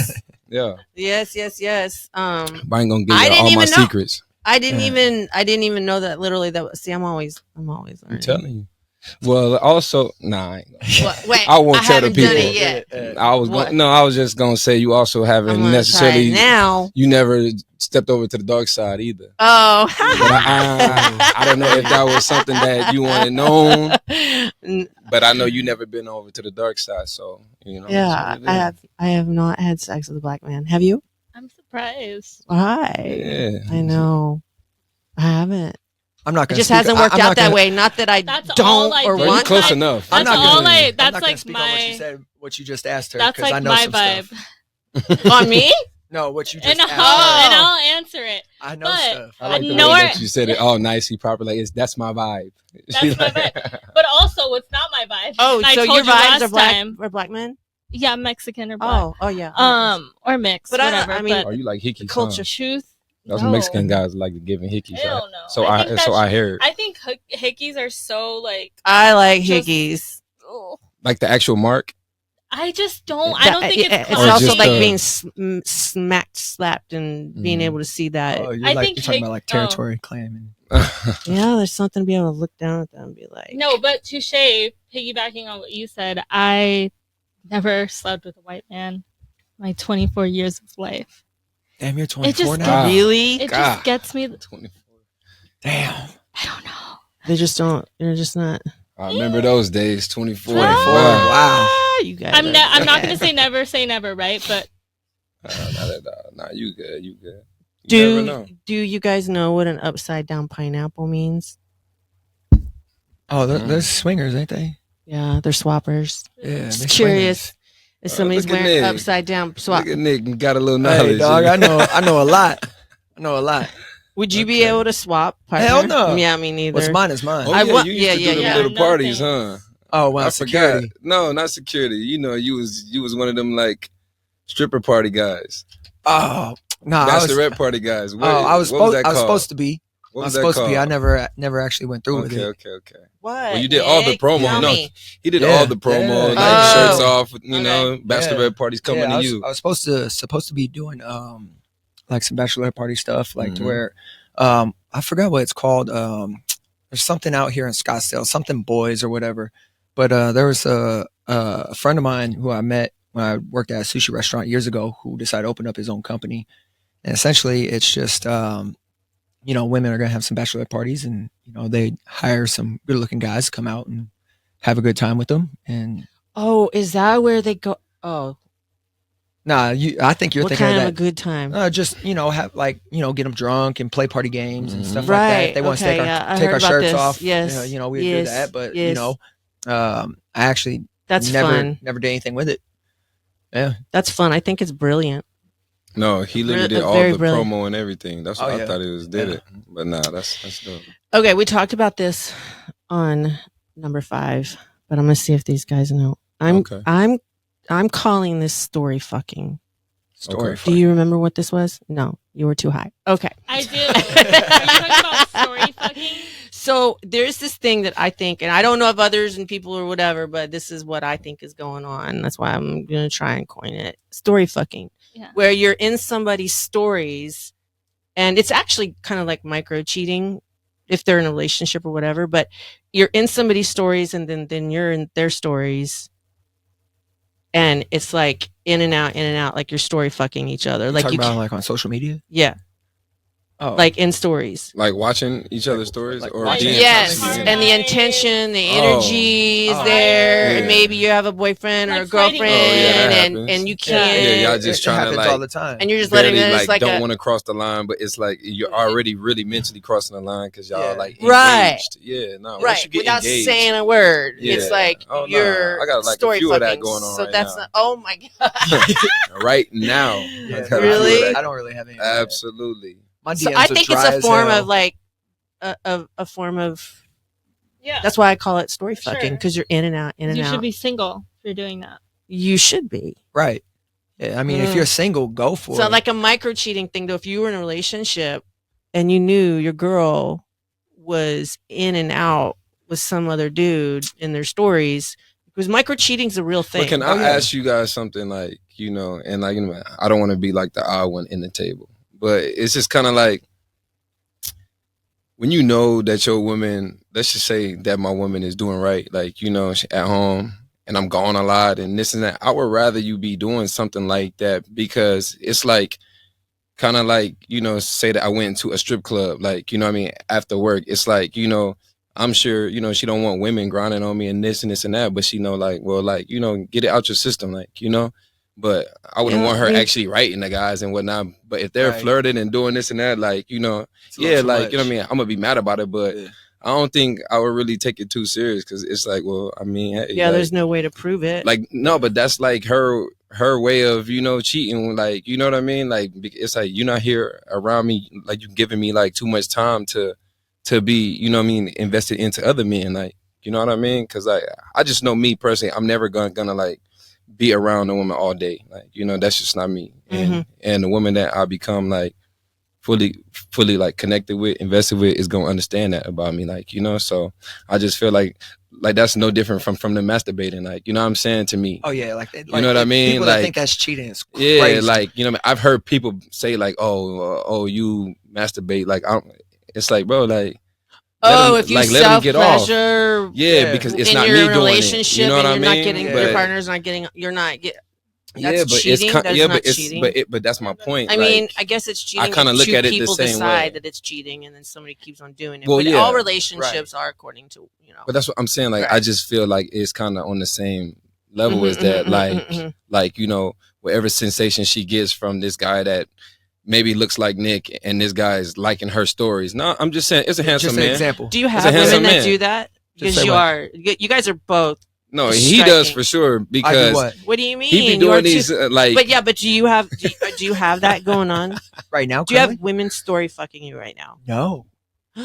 Yeah. Yes. But I ain't gonna give you all my secrets. I didn't even know that literally. See, I'm always learning. I'm telling you. Well, also, nah. Wait, I won't tell the people. Done it yet. I was just gonna say you also haven't necessarily now. You never stepped over to the dark side either. Oh, but I don't know if that was something that you wanted known. But I know you never been over to the dark side, so you know. Yeah, I have not had sex with a black man. Have you? I'm surprised. Why? Yeah, I know. I haven't. I'm not gonna. It just hasn't worked out that way. Not that I don't or want. Close enough. That's all I. That's like my. What you said, what you just asked her. That's like I know my vibe. On me? No, what you just asked her. And I'll answer it. I know stuff. I like the way that you said it all nicely, properly. That's my vibe. That's my vibe. But also, it's not my vibe. Oh, so your vibes are black men? Yeah, Mexican or black. Oh yeah. Or mixed. But whatever. I mean, are you like hickey? Culture shoes. Those Mexican guys like giving hickeys. I don't know. So I heard. I think hickeys are so like. I like hickeys. Like the actual mark. I just don't. I don't think it's. It's also like being slapped, and being able to see that. Oh, you're talking about like territory claiming. Yeah, there's something to be able to look down at them and be like. No, but touche. Piggybacking on what you said, I never slept with a white man. My 24 years of life. Damn, you're 24 now. Really? It just gets me. 24. Damn. I don't know. They just don't. You're just not. I remember those days. 24. Wow. You guys. I'm not gonna say never, right? But. Not at all. Nah, you good. You good. You never know. Do you guys know what an upside down pineapple means? Oh, they're swingers, ain't they? Yeah, they're swappers. Yeah, just curious. If somebody's wearing upside down swap. Look at Nick, got a little knowledge. Hey, dog, I know a lot. I know a lot. Would you be able to swap partner? Hell no. Yeah, me neither. What's mine is mine. Oh, yeah, you used to do them little parties, huh? Oh, well, security. Forgot. No, not security. You know, you was one of them like stripper party guys. Oh, no, bachelorette party guys. I was supposed to be. What was that called? I never actually went through with it. Okay. What? Well, you did all the promo. No, he did all the promo, like shirts off. You know, bachelorette parties coming to you. I was supposed to be doing like some bachelorette party stuff, like to where I forgot what it's called. There's something out here in Scottsdale, something boys or whatever. But there was a friend of mine who I met when I worked at a sushi restaurant years ago, who decided to open up his own company. And essentially, it's just women are gonna have some bachelorette parties, and they hire some good-looking guys to come out and have a good time with them. And is that where they go? Oh, nah, I think you're thinking what kind of a good time? Just have get them drunk and play party games and stuff like that. They want to take our shirts off. Yes, we do that, but I actually never did anything with it. Yeah, that's fun. I think it's brilliant. No, he literally did all the promo and everything. That's what I thought he did it. But nah, that's dope. Okay, we talked about this on number 5, but I'm gonna see if these guys know. I'm calling this story fucking. Story. Do you remember what this was? No, you were too high. Okay. I do. Are you talking about story fucking? So there's this thing that I think, and I don't know if others and people or whatever, but this is what I think is going on. That's why I'm going to try and coin it. Story fucking. Yeah. Where you're in somebody's stories, and it's actually kind of like micro cheating if they're in a relationship or whatever, but you're in somebody's stories and then you're in their stories. And it's like in and out, like you're story fucking each other. You're like talking about like on social media? Yeah. Oh. Like in stories. Like watching each other's stories? Or yes. And the intention, the energy is there. And maybe you have a boyfriend or a girlfriend and you can't. Yeah, y'all just trying to like. All the time. And you're just letting it like don't want to cross the line, but it's like you're already really mentally crossing the line because y'all like engaged. Yeah, no. Right. Without saying a word. Yeah. It's like you're I got like story a few fucking. of that going on. So right that's now. not, oh my God. Right now. Really? I don't really have any. Absolutely. So I think it's a form of like a form of that's why I call it story fucking, because you're in and out. You should be single if you're doing that. You should be. Right. Yeah, I mean, if you're single, go for it. So like a micro cheating thing though, if you were in a relationship and you knew your girl was in and out with some other dude in their stories, because micro cheating's a real thing. But can I ask you guys something like, and like I don't want to be like the odd one in the table. But it's just kind of like, when you know that your woman, let's just say that my woman is doing right, like, you know, she at home and I'm gone a lot and this and that, I would rather you be doing something like that, because it's like, kind of like, you know, say that I went to a strip club, like, you know what I mean, after work. It's like, you know, I'm sure, you know, she don't want women grinding on me and this and this and that, but she know, like, well, like, you know, get it out your system, like, you know. But I wouldn't want her actually writing the guys and whatnot. But if they're flirting and doing this and that, like, you know, yeah, like, you know what I mean, I'm gonna be mad about it, but I don't think I would really take it too serious, because it's like, well, I mean, hey, yeah, like, there's no way to prove it. Like, no, but that's like her way of, you know, cheating, like, you know what I mean? Like, it's like, you're not here around me, like, you're giving me like too much time to be, you know what I mean, invested into other men, like, you know what I mean? Because I just know me personally, I'm never gonna like be around a woman all day, like, you know, that's just not me. And the woman that I become like fully like connected with, invested with, is gonna understand that about me, like, you know. So I just feel like that's no different from the masturbating, like, you know what I'm saying, to me. Oh yeah, like you know what I mean? People like, that think that's cheating is crazy. Yeah, like, you know, I've heard people say like, oh, you masturbate, like, it's like, bro, like, if you like, self-pleasure, because it's in not your me doing relationship, it. You know what and I you're mean? not getting your partner's not getting, you're not getting. That's cheating. That's cheating. But that's my point. I mean, I guess it's cheating. I kind of look at it the same decide way. that it's cheating, and then somebody keeps on doing it. Well, but all relationships are according to, you know. But that's what I'm saying. Like, I just feel like it's kind of on the same level as that. Like, you know, whatever sensation she gets from this guy that maybe looks like Nick, and this guy is liking her stories. No, I'm just saying, it's a handsome man. Example. Do you have women that do that? Because you guys are both. No, he does for sure. Because what do you mean? He be doing these like. But do you have that going on right now? Do you have women story fucking you right now?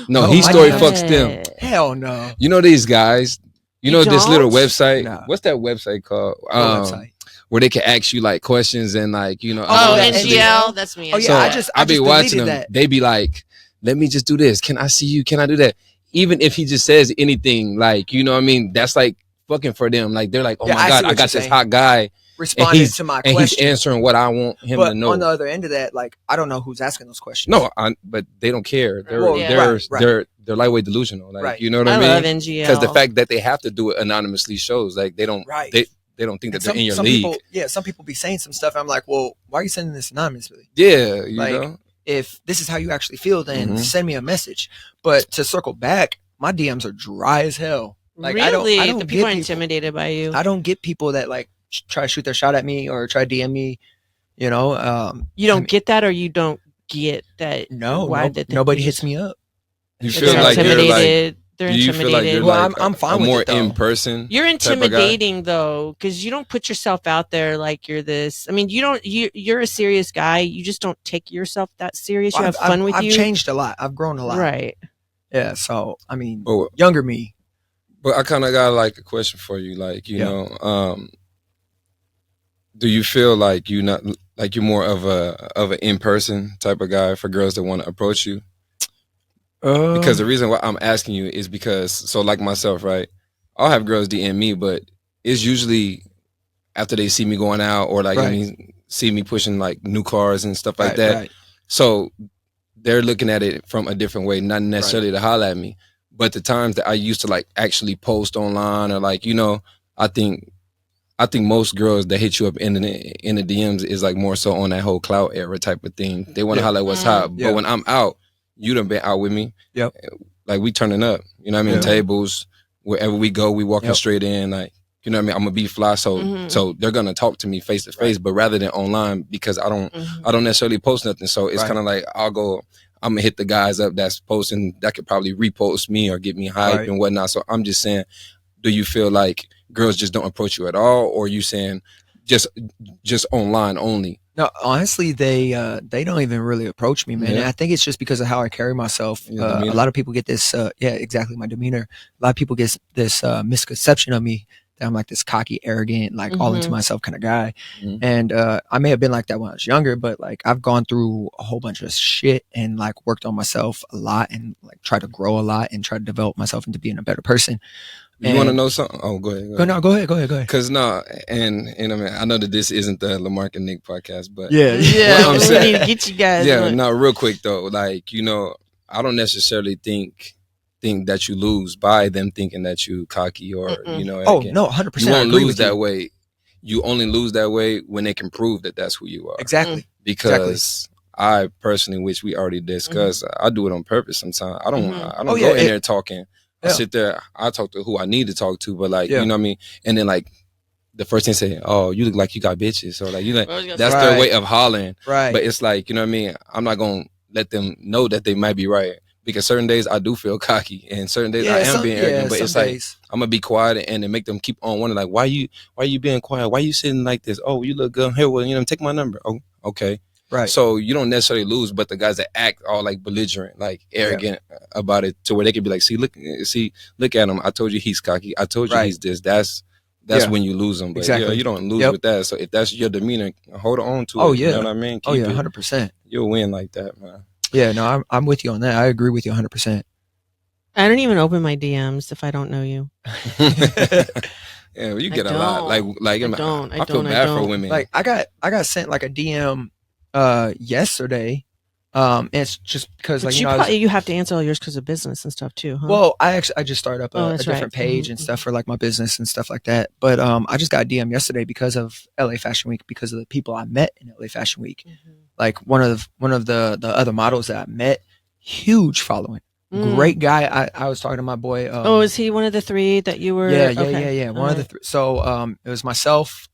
No, he story fucks them. Hell no. You know these guys. You know this little website. No. What's that website called? Website. Where they can ask you like questions and like, you know. NGL. That's me. Oh yeah, so I be watching them. That. They be like, "Let me just do this. Can I see you? Can I do that?" Even if he just says anything, like, you know what I mean, that's like fucking for them. Like, they're like, "Oh my God, I got this hot guy responding to my question. And he's answering what I want him to know." On the other end of that, like, I don't know who's asking those questions. No, but they don't care. They're lightweight delusional. Like, you know what I mean? I love NGL. Because the fact that they have to do it anonymously shows like they don't they don't think that they're in your league. Some people be saying some stuff. And I'm like, well, why are you sending this anonymously? Yeah, you know. If this is how you actually feel, then send me a message. But to circle back, my DMs are dry as hell. Like, really? I don't the people are intimidated by you. I don't get people that like try to shoot their shot at me or try to DM me. You know, you don't get that, or you don't get that. No, nobody hits me up. You feel like intimidated. They're intimidated. Well, I'm fine with more it, though. in person. You're intimidating though, because you don't put yourself out there like you're this. I mean, you're a serious guy. You just don't take yourself that serious. You have fun with you. I've changed a lot. I've grown a lot. Right. Yeah. So I mean, younger me. But I kind of got like a question for you. Like, you know, do you feel like you're more of an in person type of guy for girls that want to approach you? Because the reason why I'm asking you is because, so like myself, right? I'll have girls DM me, but it's usually after they see me going out or like, I mean, see me pushing like new cars and stuff like that. Right. So they're looking at it from a different way, not necessarily to holler at me. But the times that I used to like actually post online or like, you know, I think most girls that hit you up in the DMs is like more so on that whole clout era type of thing. They want to holler at what's hot. But when I'm out, you done been out with me. Yep. Like, we turning up. You know what I mean? Tables, wherever we go, we walking straight in. Like, you know what I mean? I'm gonna be fly. So so they're gonna talk to me face to face, but rather than online, because I don't necessarily post nothing. So it's kind of like I'm gonna hit the guys up that's posting that could probably repost me or get me hype and whatnot. So I'm just saying, do you feel like girls just don't approach you at all, or are you saying just online only? No, honestly, they don't even really approach me, man. And I think it's just because of how I carry myself. A lot of people get this, exactly, my demeanor. A lot of people get this misconception of me that I'm like this cocky, arrogant, like all into myself kind of guy. And I may have been like that when I was younger, but like I've gone through a whole bunch of shit and like worked on myself a lot and like tried to grow a lot and try to develop myself into being a better person. You want to know something? Oh, go ahead. Go ahead. Because and I mean, I know that this isn't the Lamarck and Nick podcast, but yeah, I'm saying, we need to get you guys. Yeah, no, real quick though, like, you know, I don't necessarily think that you lose by them thinking that you cocky or you know. Oh no, 100%. You won't lose that way. You only lose that way when they can prove that that's who you are. Exactly. Because I personally, which we already discussed, I do it on purpose sometimes. I don't go in there talking. I sit there, I talk to who I need to talk to, but like, you know what I mean? And then like the first thing say, oh, you look like you got bitches. Or like, you like, that's their way of hollering. Right. But it's like, you know what I mean? I'm not going to let them know that they might be right. Because certain days I do feel cocky and certain days I am being arrogant, but it's days. Like, I'm going to be quiet and then make them keep on wondering like, why you being quiet? Why you sitting like this? Oh, you look good. Here, well, you know, take my number. Oh, okay. Right. So you don't necessarily lose, but the guys that act all like belligerent, like arrogant about it to where they can be like, look at him. I told you he's cocky. I told you he's this. That's when you lose them. But you don't lose with that. So if that's your demeanor, hold on to it. You know what I mean? Keep 100%. You'll win like that, man. Yeah, no, I'm with you on that. I agree with you 100%. I don't even open my DMs if I don't know you. Yeah, well, you get a lot. Like I feel bad for women. Like I got sent like a DM yesterday. It's just because like you have to answer all yours because of business and stuff too, huh? Well, I just started up a different page and stuff for like my business and stuff like that. But I just got a DM yesterday because of LA Fashion Week, because of the people I met in LA Fashion Week. Like one of the other models that I met, huge following. Great guy. I was talking to my boy. Is he one of the three that you were? Yeah. One of the three. So it was myself,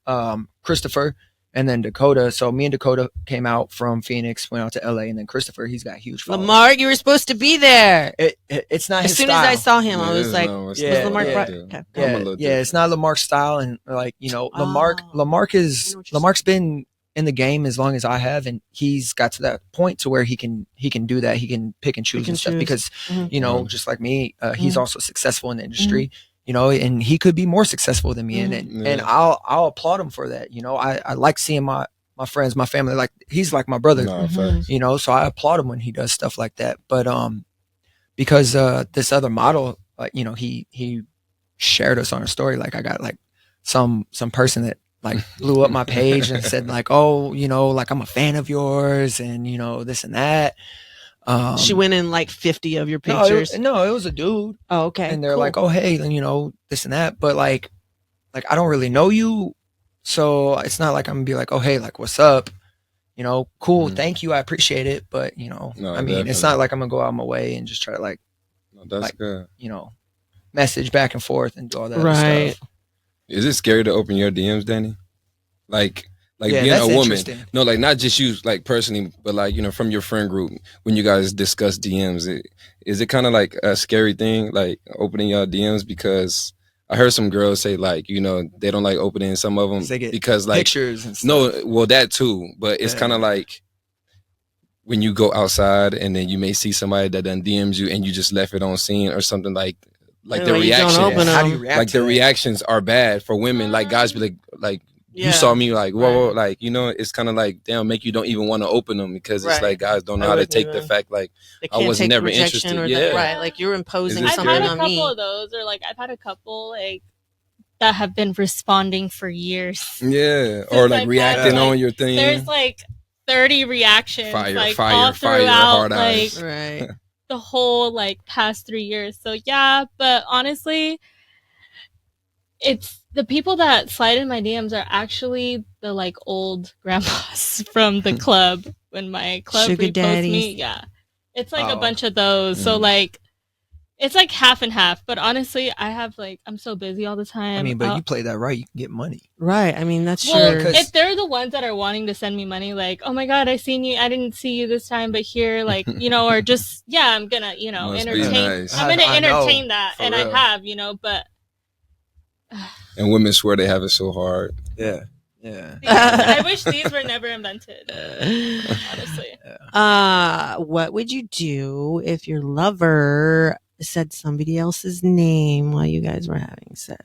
Christopher, and then Dakota. So me and Dakota came out from Phoenix, went out to LA, and then Christopher, he's got huge following. Lamar, you were supposed to be there. It's not his style. As soon as I saw him, I was like, was Lamar it's not Lamar's style, and like, you know, Lamar's been in the game as long as I have, and he's got to that point to where he can do that. He can pick and choose and stuff because you know, just like me, he's also successful in the industry. You know, and he could be more successful than me, and I'll applaud him for that. You know, I like seeing my friends, my family, like he's like my brother. You know, so I applaud him when he does stuff like that. But because this other model, like, you know, he shared us on a story. Like I got like some person that like blew up my page and said like, oh, you know, like I'm a fan of yours, and you know, this and that. She went in like 50 of your pictures. No, it was a dude. Oh, okay. And they're like, oh, hey, you know, this and that. But like I don't really know you, so it's not like I'm gonna be like, oh, hey, like, what's up? You know, cool, thank you, I appreciate it. But you know, I mean, definitely. It's not like I'm gonna go out of my way and just try to like, good. You know, message back and forth and do all that other stuff. Is it scary to open your DMs, Danny? Like being a woman, no, like not just you, like personally, but like, you know, from your friend group, when you guys discuss DMs, is it kind of like a scary thing, like opening your DMs? Because I heard some girls say like, you know, they don't like opening some of them because like pictures and stuff. No, well that too, but it's kind of like when you go outside and then you may see somebody that done DMs you and you just left it on scene or something like the reaction, how do you react like the reactions are bad for women. Like guys be like. You saw me like, whoa, like, you know, it's kind of like, damn, make you don't even want to open them because it's like guys don't know how to take the fact like I was never interested. Like you're imposing something on me. I've had a couple of those, or like I've had a couple like that have been responding for years. Yeah, or like reacting on your thing. There's like 30 reactions, fire, all throughout, hard eyes. Right. The whole like past 3 years. So yeah, but honestly, it's the people that slide in my DMs are actually the like old grandpas from the club when my club Sugar reposts daddies. me. Yeah, it's like a bunch of those. So like, it's like half and half. But honestly, I have like, I'm so busy all the time. I mean, but you play that right, you can get money. Right. I mean, that's well, true. if they're the ones that are wanting to send me money, like, oh my God, I didn't see you this time, but here, like, you know, or just, I'm gonna, you know, entertain. Nice. I'm gonna entertain that, and real. I have, you know, but. And women swear they have it so hard. Yeah. I wish these were never invented. Honestly. What would you do if your lover said somebody else's name while you guys were having sex?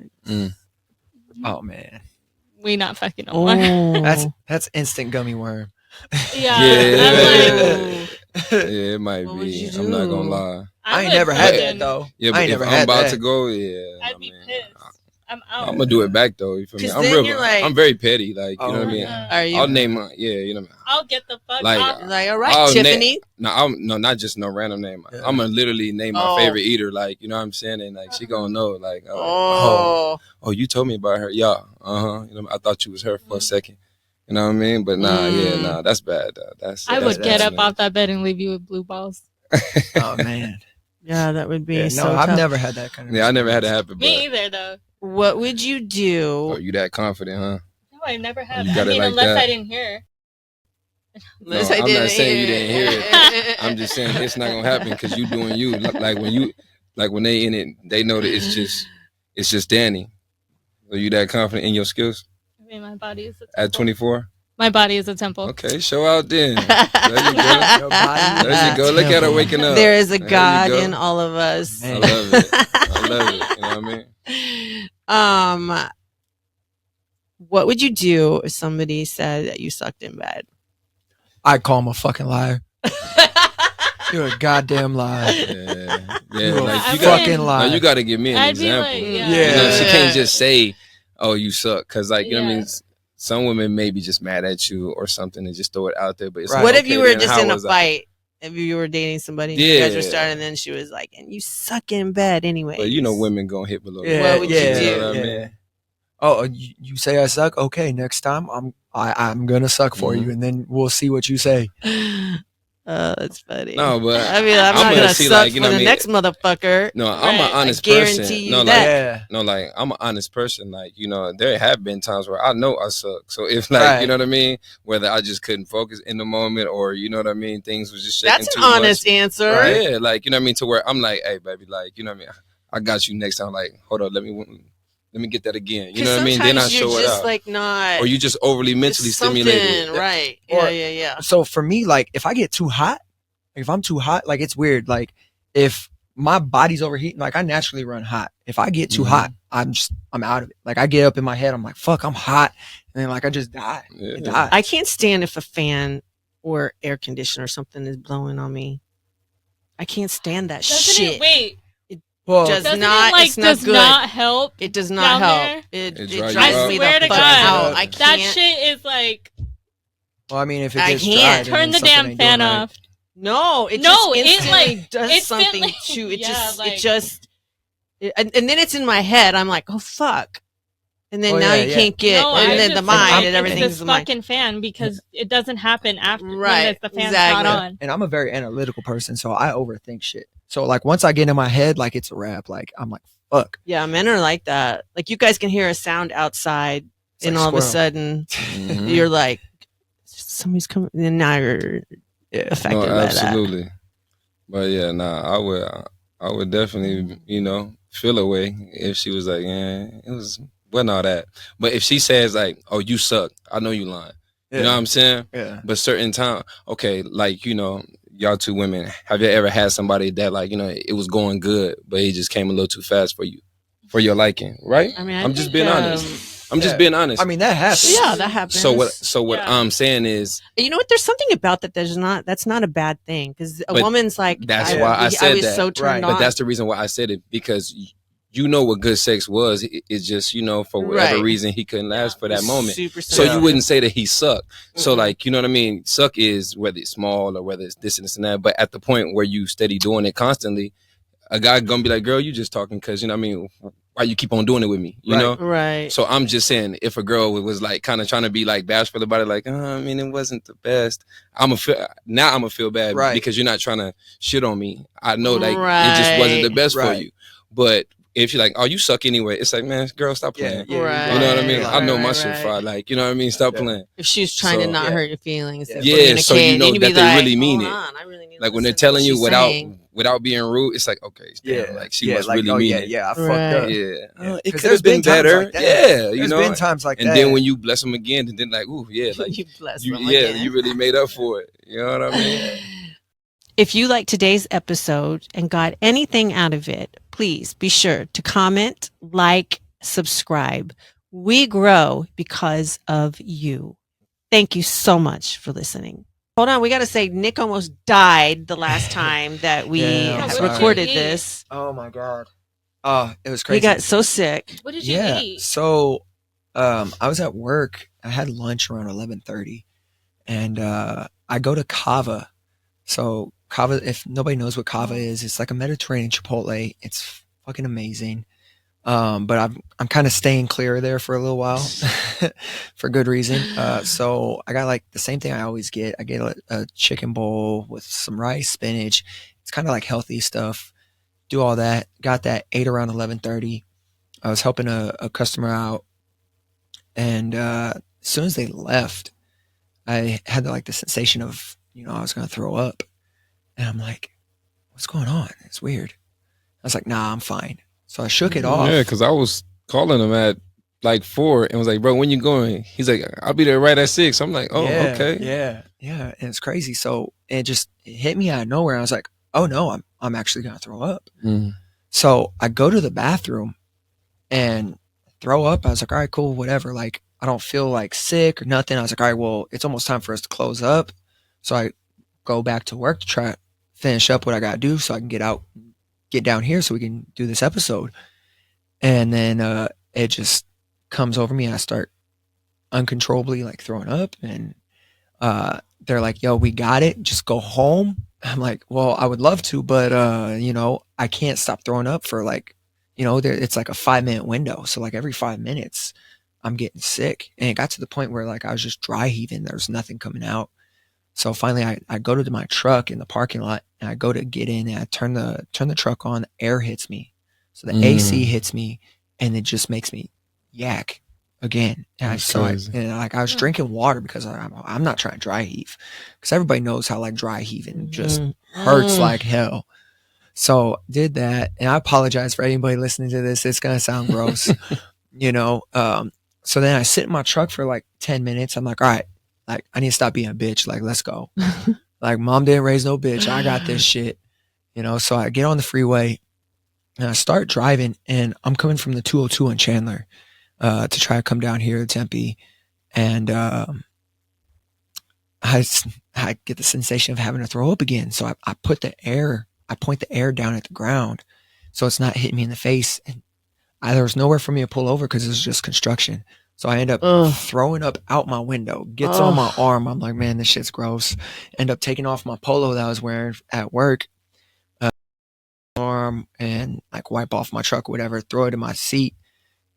Oh man. We not fucking no more. That's instant gummy worm. Yeah. It might be. I'm not gonna lie. I ain't never had that though. Yeah, but if I'm about to go, I'd be pissed. I'm out. I'm gonna do it back though. You feel me? I'm real. Like, I'm very petty. Like, you know what I mean? Are you? I'll name my, you know. I'll get the fuck like, out. Like, all right, Tiffany. No, not just no random name. Yeah. I'm gonna literally name my favorite eater. Like, you know what I'm saying? And like, she gonna know. Like, oh, you told me about her. Yeah, You know, I thought you was her for a second. You know what I mean? But nah, that's bad. I would get up off that bed and leave you with blue balls. Oh man. Yeah, that would be so I've tough. never had that kind of. Yeah, I never had it happen. Me either, though. What would you do? Oh, you that confident, huh? No, I never have. I mean, like unless that. I didn't hear. No, I'm not saying you didn't hear it. I'm just saying it's not gonna happen because you doing you. Like when they in it, they know that it's just Danny. Are you that confident in your skills? I mean, my body is a temple. At 24. My body is a temple. Okay, show out then. There you go. There you go. Look at her waking up. There is a God in all of us. I love it. I love it. You know what I mean? What would you do if somebody said that you sucked in bed? I'd call him a fucking liar. You're a goddamn liar. Yeah. You're like you fucking liar. No, you got to give me an example. Like, You know, she can't just say, "Oh, you suck," because like you know what I mean. Some women may be just mad at you or something and just throw it out there. But it's what if you were just in a fight? If you were dating somebody, and you guys were starting, and then she was like, "And you suck in bed anyway." But you know, women gonna hit below. What would you do? You know what I mean? Oh, you say I suck? Okay, next time I'm gonna suck for you, and then we'll see what you say. Oh, that's funny. No, but I mean, I'm not gonna suck like, for the next motherfucker. No, I'm an honest person. No, like I'm an honest person. Like, you know, there have been times where I know I suck. So if like, you know what I mean, whether I just couldn't focus in the moment or you know what I mean, things was just shaking too much. That's an honest answer. Right? Yeah, like you know what I mean, to where I'm like, hey, baby, like you know what I mean, I got you next time. Like, hold on, let me get that again. You know what I mean? Then I show it out. Like not, or you just overly mentally stimulated. Right. Yeah. So for me, like if I get too hot, like if I'm too hot, like it's weird. Like if my body's overheating, like I naturally run hot. If I get too hot, I'm out of it. Like I get up in my head, I'm like, fuck, I'm hot. And then like I just die. Yeah. I can't stand if a fan or air conditioner or something is blowing on me. I can't stand that shit. Does not help. It does not help. It drives me the fuck out. I can't. That shit is like. Well, I mean, if it gets dry, turn the damn fan off. No, it just instantly does something to it. And then it's in my head. I'm like, oh fuck. And then you can't get, and then the mind and everything's the fucking fan because it doesn't happen after when the fan's not on. And I'm a very analytical person, so I overthink shit. So like once I get in my head, like it's a wrap. Like I'm like, fuck. Yeah, men are like that. Like you guys can hear a sound outside, and all of a sudden, you're like, somebody's coming, and now you're affected by absolutely. that. But yeah, I would definitely, you know, feel a way if she was like, wasn't all that. But if she says like, oh, you suck, I know you lying. You know what I'm saying? Yeah. But certain time, okay, like, you know, y'all two women, have you ever had somebody that like, you know, it was going good, but he just came a little too fast for you, for your liking, right? I mean, I'm just being honest. I'm just being honest. I mean, that happens. Yeah, that happens. So what I'm saying is, you know what? There's something about that. That's not a bad thing because a woman's like, that's why I said that. So turned on. But that's the reason why I said it because you know what good sex was. It's just, you know, for whatever reason he couldn't last for that moment. So you wouldn't say that he sucked. So like, you know what I mean? Suck is whether it's small or whether it's this and this and that. But at the point where you steady doing it constantly, a guy gonna be like, girl, you just talking because, you know what I mean? Why you keep on doing it with me? You know? Right. So I'm just saying, if a girl was like kind of trying to be like bashful about it, like, I mean, it wasn't the best. I'm gonna feel bad because you're not trying to shit on me. I know like it just wasn't the best for you. But if you're like, oh, you suck anyway, it's like, man, girl, stop playing. You know what I mean? I know my shit fire. Like, you know what I mean? Stop playing. If she's trying to not hurt your feelings. So you know that they really mean it. I really need like when they're telling you without being rude, it's like, okay, like she must really mean it. Yeah, I fucked up. Yeah. It could have been better. Like you know. There's been times like that. And then when you bless them again, and then like, ooh, yeah. Like, you bless them again. You really made up for it. You know what I mean? If you like today's episode and got anything out of it, please be sure to comment, like, subscribe. We grow because of you. Thank you so much for listening. Hold on, we got to say Nick almost died the last time that we recorded this. Oh my God. It was crazy. He got so sick. What did you eat? So I was at work. I had lunch around 11:30, and I go to Kava. So Kava, if nobody knows what Kava is, it's like a Mediterranean Chipotle. It's fucking amazing. But I'm kind of staying clear there for a little while for good reason. So I got like the same thing I always get. I get a chicken bowl with some rice, spinach. It's kind of like healthy stuff. Do all that. Got that, ate around 11:30. I was helping a customer out, and as soon as they left, I had like the sensation of, I was gonna throw up, and I'm like, "What's going on? It's weird." I was like, "Nah, I'm fine." So I shook it off. Yeah, because I was calling him at like 4 and was like, "Bro, when you going?" He's like, "I'll be there right at 6." I'm like, "Oh, yeah, okay." Yeah, and it's crazy. So it hit me out of nowhere. I was like, "Oh no, I'm actually gonna throw up." So I go to the bathroom and throw up. I was like, "All right, cool, whatever." Like, I don't feel like sick or nothing. I was like, "All right, well, it's almost time for us to close up." So I go back to work to try to finish up what I gotta do so I can get down here so we can do this episode. And then it just comes over me and I start uncontrollably like throwing up, and they're like, "Yo, we got it. Just go home." I'm like, "Well, I would love to, but I can't stop throwing up for like, it's like a 5-minute window. So like every 5 minutes I'm getting sick." And it got to the point where like I was just dry heaving. There's nothing coming out. So finally I go to my truck in the parking lot and I go to get in and I turn the truck on. The air hits me. So the AC hits me and it just makes me yak again. And I was drinking water because I'm not trying to dry heave, because everybody knows how like dry heaving just hurts like hell. So did that, and I apologize for anybody listening to this. It's gonna sound gross, So then I sit in my truck for like 10 minutes. I'm like, all right, like I need to stop being a bitch. Like, let's go. Like, mom didn't raise no bitch. I got this shit. So I get on the freeway and I start driving, and I'm coming from the 202 in Chandler to try to come down here to Tempe. And I get the sensation of having to throw up again. So I point the air down at the ground so it's not hitting me in the face. And there was nowhere for me to pull over because it was just construction. So I end up throwing up out my window, gets on my arm. I'm like, man, this shit's gross. End up taking off my polo that I was wearing at work, arm, and like wipe off my truck or whatever, throw it in my seat.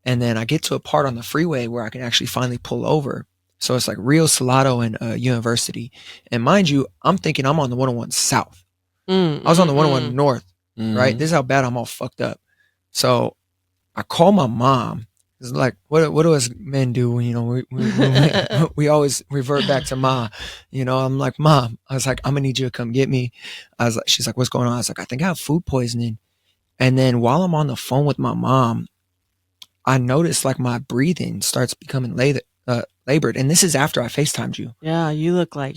And then I get to a part on the freeway where I can actually finally pull over. So it's like Rio Salado and University. And mind you, I'm thinking I'm on the 101 South. I was on the 101 North, right? This is how bad I'm all fucked up. So I call my mom. It's like, what do us men do? We always revert back to Ma. I'm like, Mom, I was like, I'm gonna need you to come get me. She's like, what's going on? I was like, I think I have food poisoning. And then while I'm on the phone with my mom, I noticed like my breathing starts becoming labored. And this is after I FaceTimed you. Yeah, you look like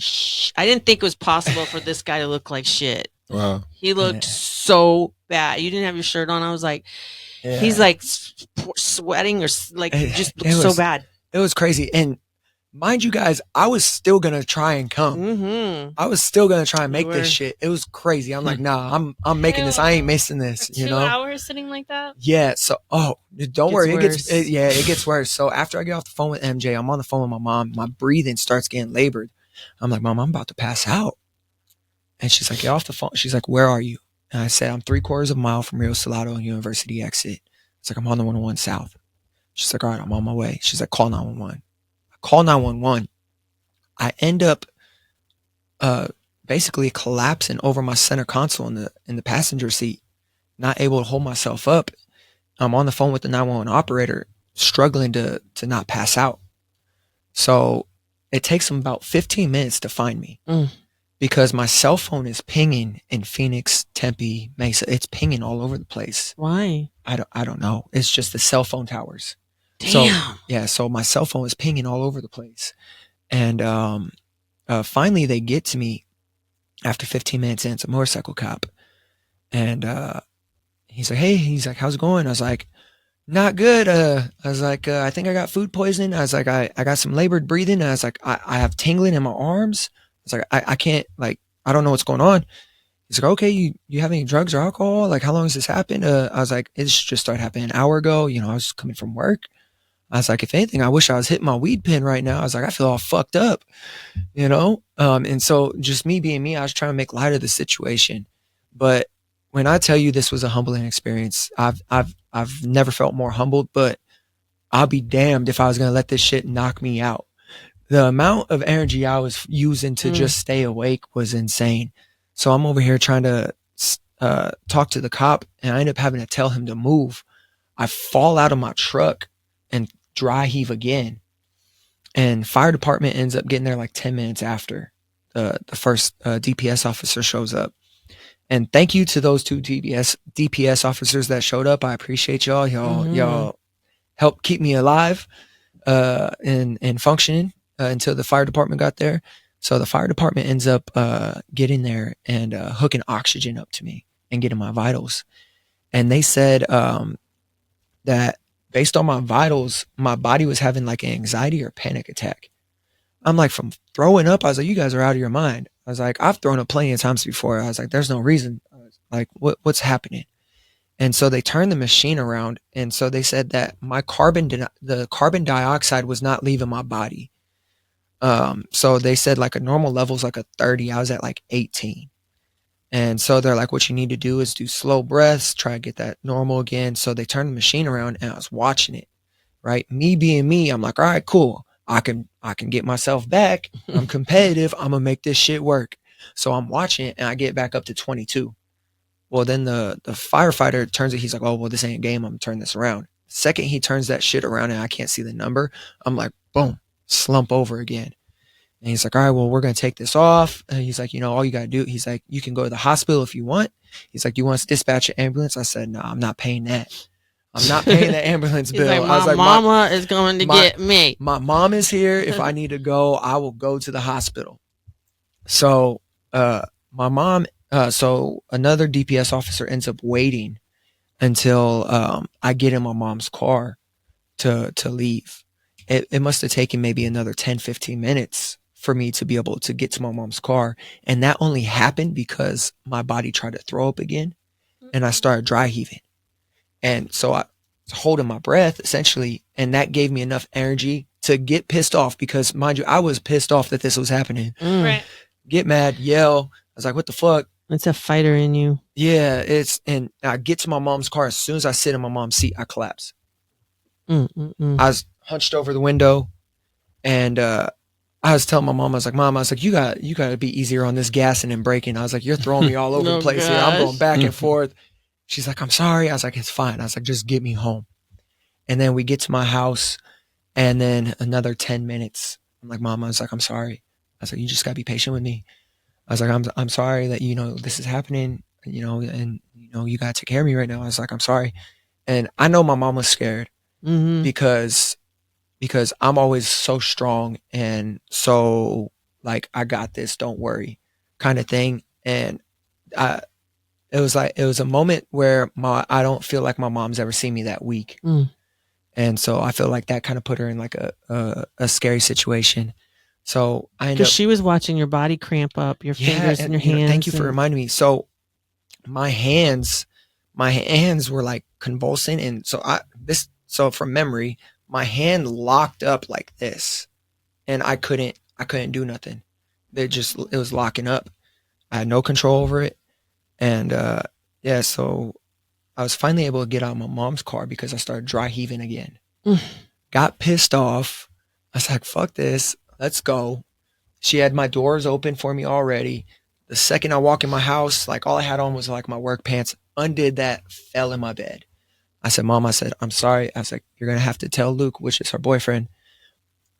I didn't think it was possible for this guy to look like shit. Wow. He looked so bad. You didn't have your shirt on. I was like, he's like sweating or like just looked so bad. It was crazy. And mind you guys, I was still going to try and come. I was still going to try and make this shit. It was crazy. I'm like, nah, I'm making this. I ain't missing this. 2 hours sitting like that? Yeah. So, don't worry. It gets worse. So after I get off the phone with MJ, I'm on the phone with my mom. My breathing starts getting labored. I'm like, Mom, I'm about to pass out. And she's like, get off the phone. She's like, where are you? And I said, I'm 3/4 of a mile from Rio Salado and University exit. It's like, I'm on the 101 South. She's like, all right, I'm on my way. She's like, call 911. I call 911. I end up basically collapsing over my center console in the passenger seat, not able to hold myself up. I'm on the phone with the 911 operator, struggling to not pass out. So it takes them about 15 minutes to find me. Because my cell phone is pinging in Phoenix, Tempe, Mesa. It's pinging all over the place. Why? I don't know. It's just the cell phone towers. Damn. So my cell phone is pinging all over the place. And finally they get to me after 15 minutes, and it's a motorcycle cop. And he's like, hey, how's it going? I was like, not good. I was like, I think I got food poisoning. I was like, I got some labored breathing. I was like, I have tingling in my arms. It's like, I can't, like, I don't know what's going on. He's like, okay, you have any drugs or alcohol? Like, how long has this happened? I was like, it just started happening an hour ago. You know, I was coming from work. I was like, if anything, I wish I was hitting my weed pen right now. I was like, I feel all fucked up, you know? And so just me being me, I was trying to make light of the situation. But when I tell you this was a humbling experience, I've never felt more humbled, but I'll be damned if I was going to let this shit knock me out. The amount of energy I was using to just stay awake was insane. So I'm over here trying to talk to the cop, and I end up having to tell him to move. I fall out of my truck and dry heave again. And fire department ends up getting there like 10 minutes after the first DPS officer shows up. And thank you to those two DPS officers that showed up. I appreciate y'all. Y'all helped keep me alive and functioning until the fire department got there. So the fire department ends up getting there and hooking oxygen up to me and getting my vitals. And they said that based on my vitals, my body was having like an anxiety or panic attack. I'm like, from throwing up, I was like, you guys are out of your mind. I was like, I've thrown up plenty of times before. I was like, there's no reason. Like, what's happening? And so they turned the machine around. And so they said that the carbon dioxide was not leaving my body. So they said like a normal level is like a 30. I was at like 18. And so they're like, what you need to do is do slow breaths, try to get that normal again. So they turned the machine around and I was watching it, right? Me being me, I'm like, all right, cool. I can get myself back. I'm competitive. I'm gonna make this shit work. So I'm watching it and I get back up to 22. Well, then the firefighter turns it. He's like, oh, well, this ain't a game. I'm gonna turn this around. Second, he turns that shit around and I can't see the number. I'm like, boom, slump over again. And he's like, all right, well, we're going to take this off. And he's like, you know, all you got to do, he's like, you can go to the hospital if you want. He's like, you want us to dispatch an ambulance? I said, no, I'm not paying that. I'm not paying the ambulance bill. Like, I was like, mama is going to get me. My mom is here. If I need to go, I will go to the hospital. So, my mom, so another DPS officer ends up waiting until, I get in my mom's car to leave. It must have taken maybe another 10, 15 minutes for me to be able to get to my mom's car. And that only happened because my body tried to throw up again and I started dry heaving. And so I was holding my breath essentially. And that gave me enough energy to get pissed off because, mind you, I was pissed off that this was happening. Right. Get mad, yell. I was like, what the fuck? It's a fighter in you. Yeah, and I get to my mom's car. As soon as I sit in my mom's seat, I collapse. I was hunched over the window and, I was telling my mom, I was like, Mom, I was like, you got to be easier on this gassing and braking. I was like, you're throwing me all over the place here. I'm going back and forth. She's like, I'm sorry. I was like, it's fine. I was like, just get me home. And then we get to my house and then another 10 minutes. I'm like, Mom, I was like, I'm sorry. I was like, you just got to be patient with me. I was like, I'm sorry that, you know, this is happening, you know, and, you know, you got to take care of me right now. I was like, I'm sorry. And I know my mom was scared because I'm always so strong and so like, I got this, don't worry kind of thing. And it was a moment where I don't feel like my mom's ever seen me that weak. And so I feel like that kind of put her in like a scary situation. So because she was watching your body cramp up, your fingers and your hands. You know, thank you for reminding me. So my hands were like convulsing. And so from memory, my hand locked up like this and I couldn't do nothing. It was locking up. I had no control over it. And, so I was finally able to get out of my mom's car because I started dry heaving again. Got pissed off. I was like, fuck this. Let's go. She had my doors open for me already. The second I walk in my house, like all I had on was like my work pants, undid that, fell in my bed. I said, Mom, I said, I'm sorry. I was like, you're going to have to tell Luke, which is her boyfriend.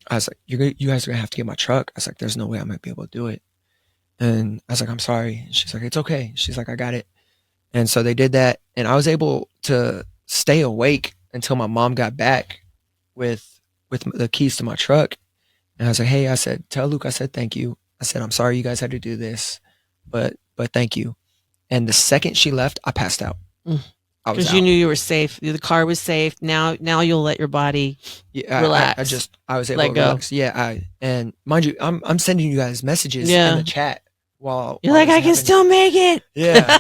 I was like, you guys are going to have to get my truck. I was like, there's no way I might be able to do it. And I was like, I'm sorry. She's like, it's okay. She's like, I got it. And so they did that. And I was able to stay awake until my mom got back with the keys to my truck. And I was like, hey, I said, tell Luke, I said, thank you. I said, I'm sorry you guys had to do this, but thank you. And the second she left, I passed out. Because you knew you were safe. The car was safe. Now you'll let your body relax. I was able to relax. Yeah. And mind you, I'm sending you guys messages in the chat while you're like, I can still make it. Yeah,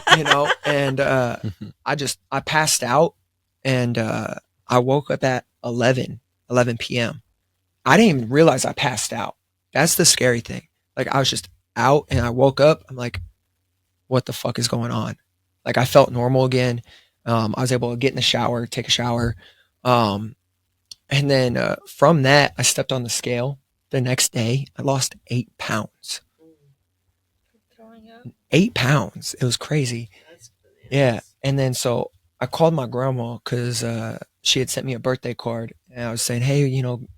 and I passed out, and I woke up at 11 p.m. I didn't even realize I passed out. That's the scary thing. Like, I was just out, and I woke up. I'm like, what the fuck is going on? Like, I felt normal again. I was able to get in the shower, take a shower. And then from that, I stepped on the scale. The next day, I lost 8 pounds. 8 pounds. It was crazy. Yeah. And then so I called my grandma because she had sent me a birthday card. And I was saying, hey,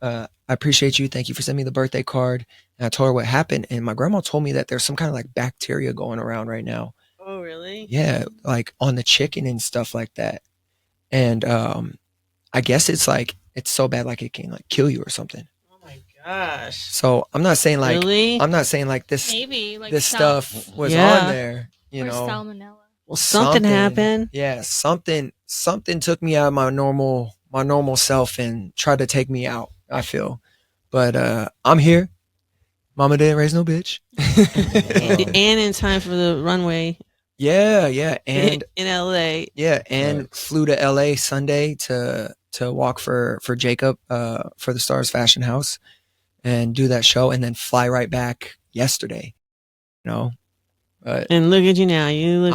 I appreciate you. Thank you for sending me the birthday card. And I told her what happened. And my grandma told me that there's some kind of like bacteria going around right now. Oh, really? Yeah. Like on the chicken and stuff like that. And I guess it's so bad, like it can like kill you or something. Oh my gosh. So I'm not saying like, really? I'm not saying like this, maybe like this stuff was on there, or salmonella. Well, something happened. Yeah. Something took me out of my normal self and tried to take me out, I feel. But I'm here. Mama didn't raise no bitch. And in time for the runway. Yeah. And in LA. Yeah, and flew to LA Sunday to walk for Jacob for the Stars Fashion House and do that show, and then fly right back yesterday. But and look at you now. You look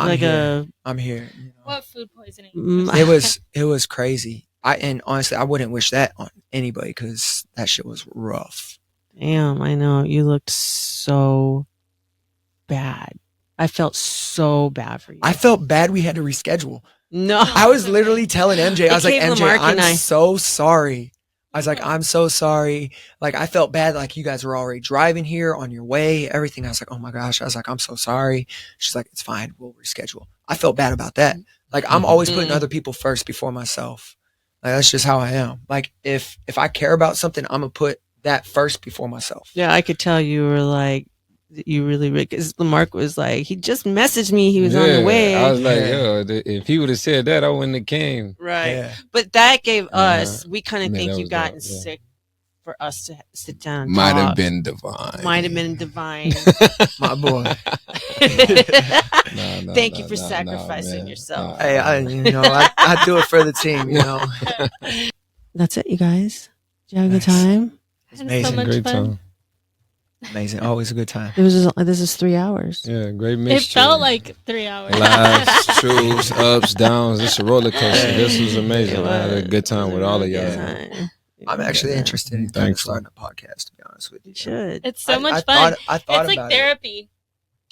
I'm here. What food poisoning? It was crazy. And honestly, I wouldn't wish that on anybody because that shit was rough. Damn, I know. You looked so bad. I felt so bad for you. I felt bad we had to reschedule. No. I was literally telling MJ, I was like, MJ, I'm so sorry. I was like, I'm so sorry. Like, I felt bad. Like, you guys were already driving here on your way, everything. I was like, oh my gosh. I was like, I'm so sorry. She's like, it's fine. We'll reschedule. I felt bad about that. Like, I'm always putting other people first before myself. Like, that's just how I am. Like, if I care about something, I'm going to put that first before myself. Yeah, I could tell you were like, you really, because Mark was like, he just messaged me. He was on the way. I was like, yo, if he would have said that, I wouldn't have came. Right. Yeah. But that gave us, we kind of think you gotten sick for us to sit down and Might talk. have been divine. Might have been divine. My boy. Thank you for sacrificing yourself. Hey, I do it for the team, That's it, you guys. Did you have a good time? It's amazing. So much Great fun. time. Amazing. Always a good time. This is 3 hours. Yeah, great mixture. It felt like 3 hours. Laughs, truths, ups, downs. It's a roller coaster. This was amazing. I had a good time with all of y'all. I'm actually interested in starting a podcast, to be honest with you. You should. It's so much fun. I thought it's like therapy,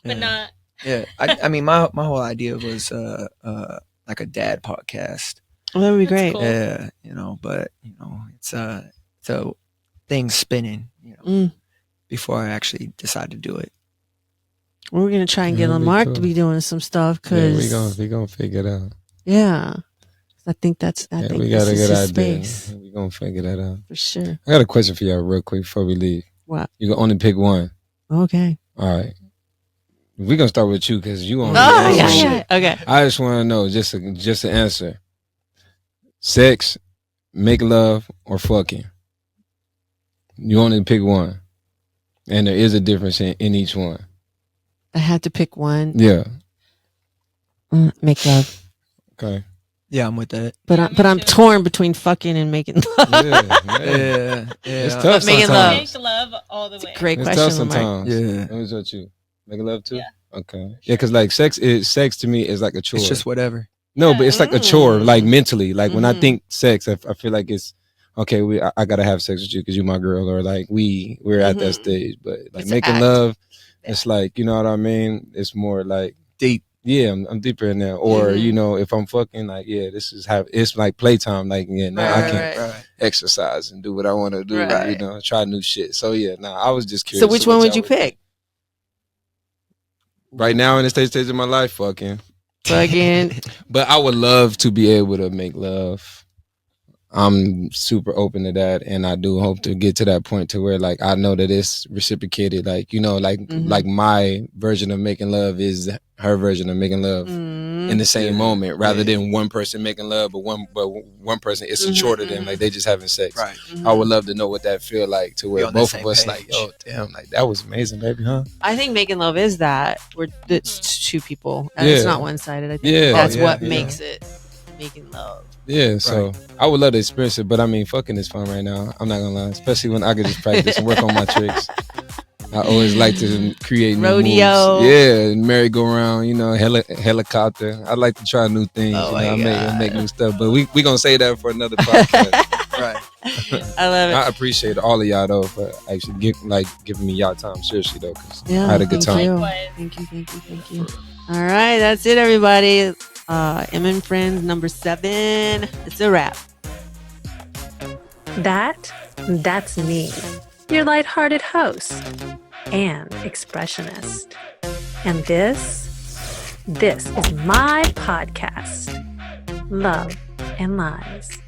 but not. Yeah. I mean, my whole idea was like a dad podcast. Well, that would be great. Cool. Yeah, but it's a thing spinning, before I actually decide to do it. We're gonna try and get Mark to be doing some stuff because we gonna figure it out. Yeah, I think that's. I think we got a good idea. Space. We gonna figure that out for sure. I got a question for y'all real quick before we leave. What? You can only pick one. Okay. All right. We're gonna start with you because you on. Yeah. Okay. I just want to know just an answer. Sex, make love, or fucking. You only pick one. And there is a difference in each one. I had to pick one. Yeah. Make love. Okay. Yeah, I'm with that. But I'm torn between fucking and making love. Yeah. It's tough making sometimes. Make love all the way. It's a great It's question. tough sometimes. Yeah. Let me touch you. Make love too? Yeah. Okay. Yeah, because like sex to me is like a chore. It's just whatever. No, but it's like a chore, like mentally. Like when I Mm-hmm. think sex, I feel like it's okay. I gotta have sex with you because you're my girl, or like we're at that stage. But like It's making act. love, it's like, you know what I mean. It's more like Deep. Yeah, I'm deeper in there. Or if I'm fucking, like, yeah, this is how it's like playtime. Like, yeah, now I can exercise and do what I want to do. Right. Try new shit. So yeah, I was just curious. So which one would you pick? Right now in the stage of my life, fucking. But I would love to be able to make love. I'm super open to that, and I do hope to get to that point to where like I know that it's reciprocated. Like, like my version of making love is her version of making love. in the same moment, rather than one person making love, but one person it's shorter than like they just having sex. Right. I would love to know what that feel like, to where both of us page. like, yo, damn, like that was amazing, baby, huh? I think making love is that where it's two people. It's not one sided. I think that's what makes it making love. Yeah, so I would love to experience it, but I mean, fucking is fun right now. I'm not gonna lie, especially when I could just practice and work on my tricks. I always like to create new rodeo. Moves. Yeah, merry-go-round, you know, helicopter. I like to try new things. I make new stuff, but we gonna say that for another podcast. Right. I love it. I appreciate all of y'all though for actually giving me y'all time, seriously though, because I had a good time. Thank you. All right, that's it, everybody. M & Friends number 7. It's a wrap. That's me, your lighthearted host and expressionist. And this is my podcast, Love and Lies.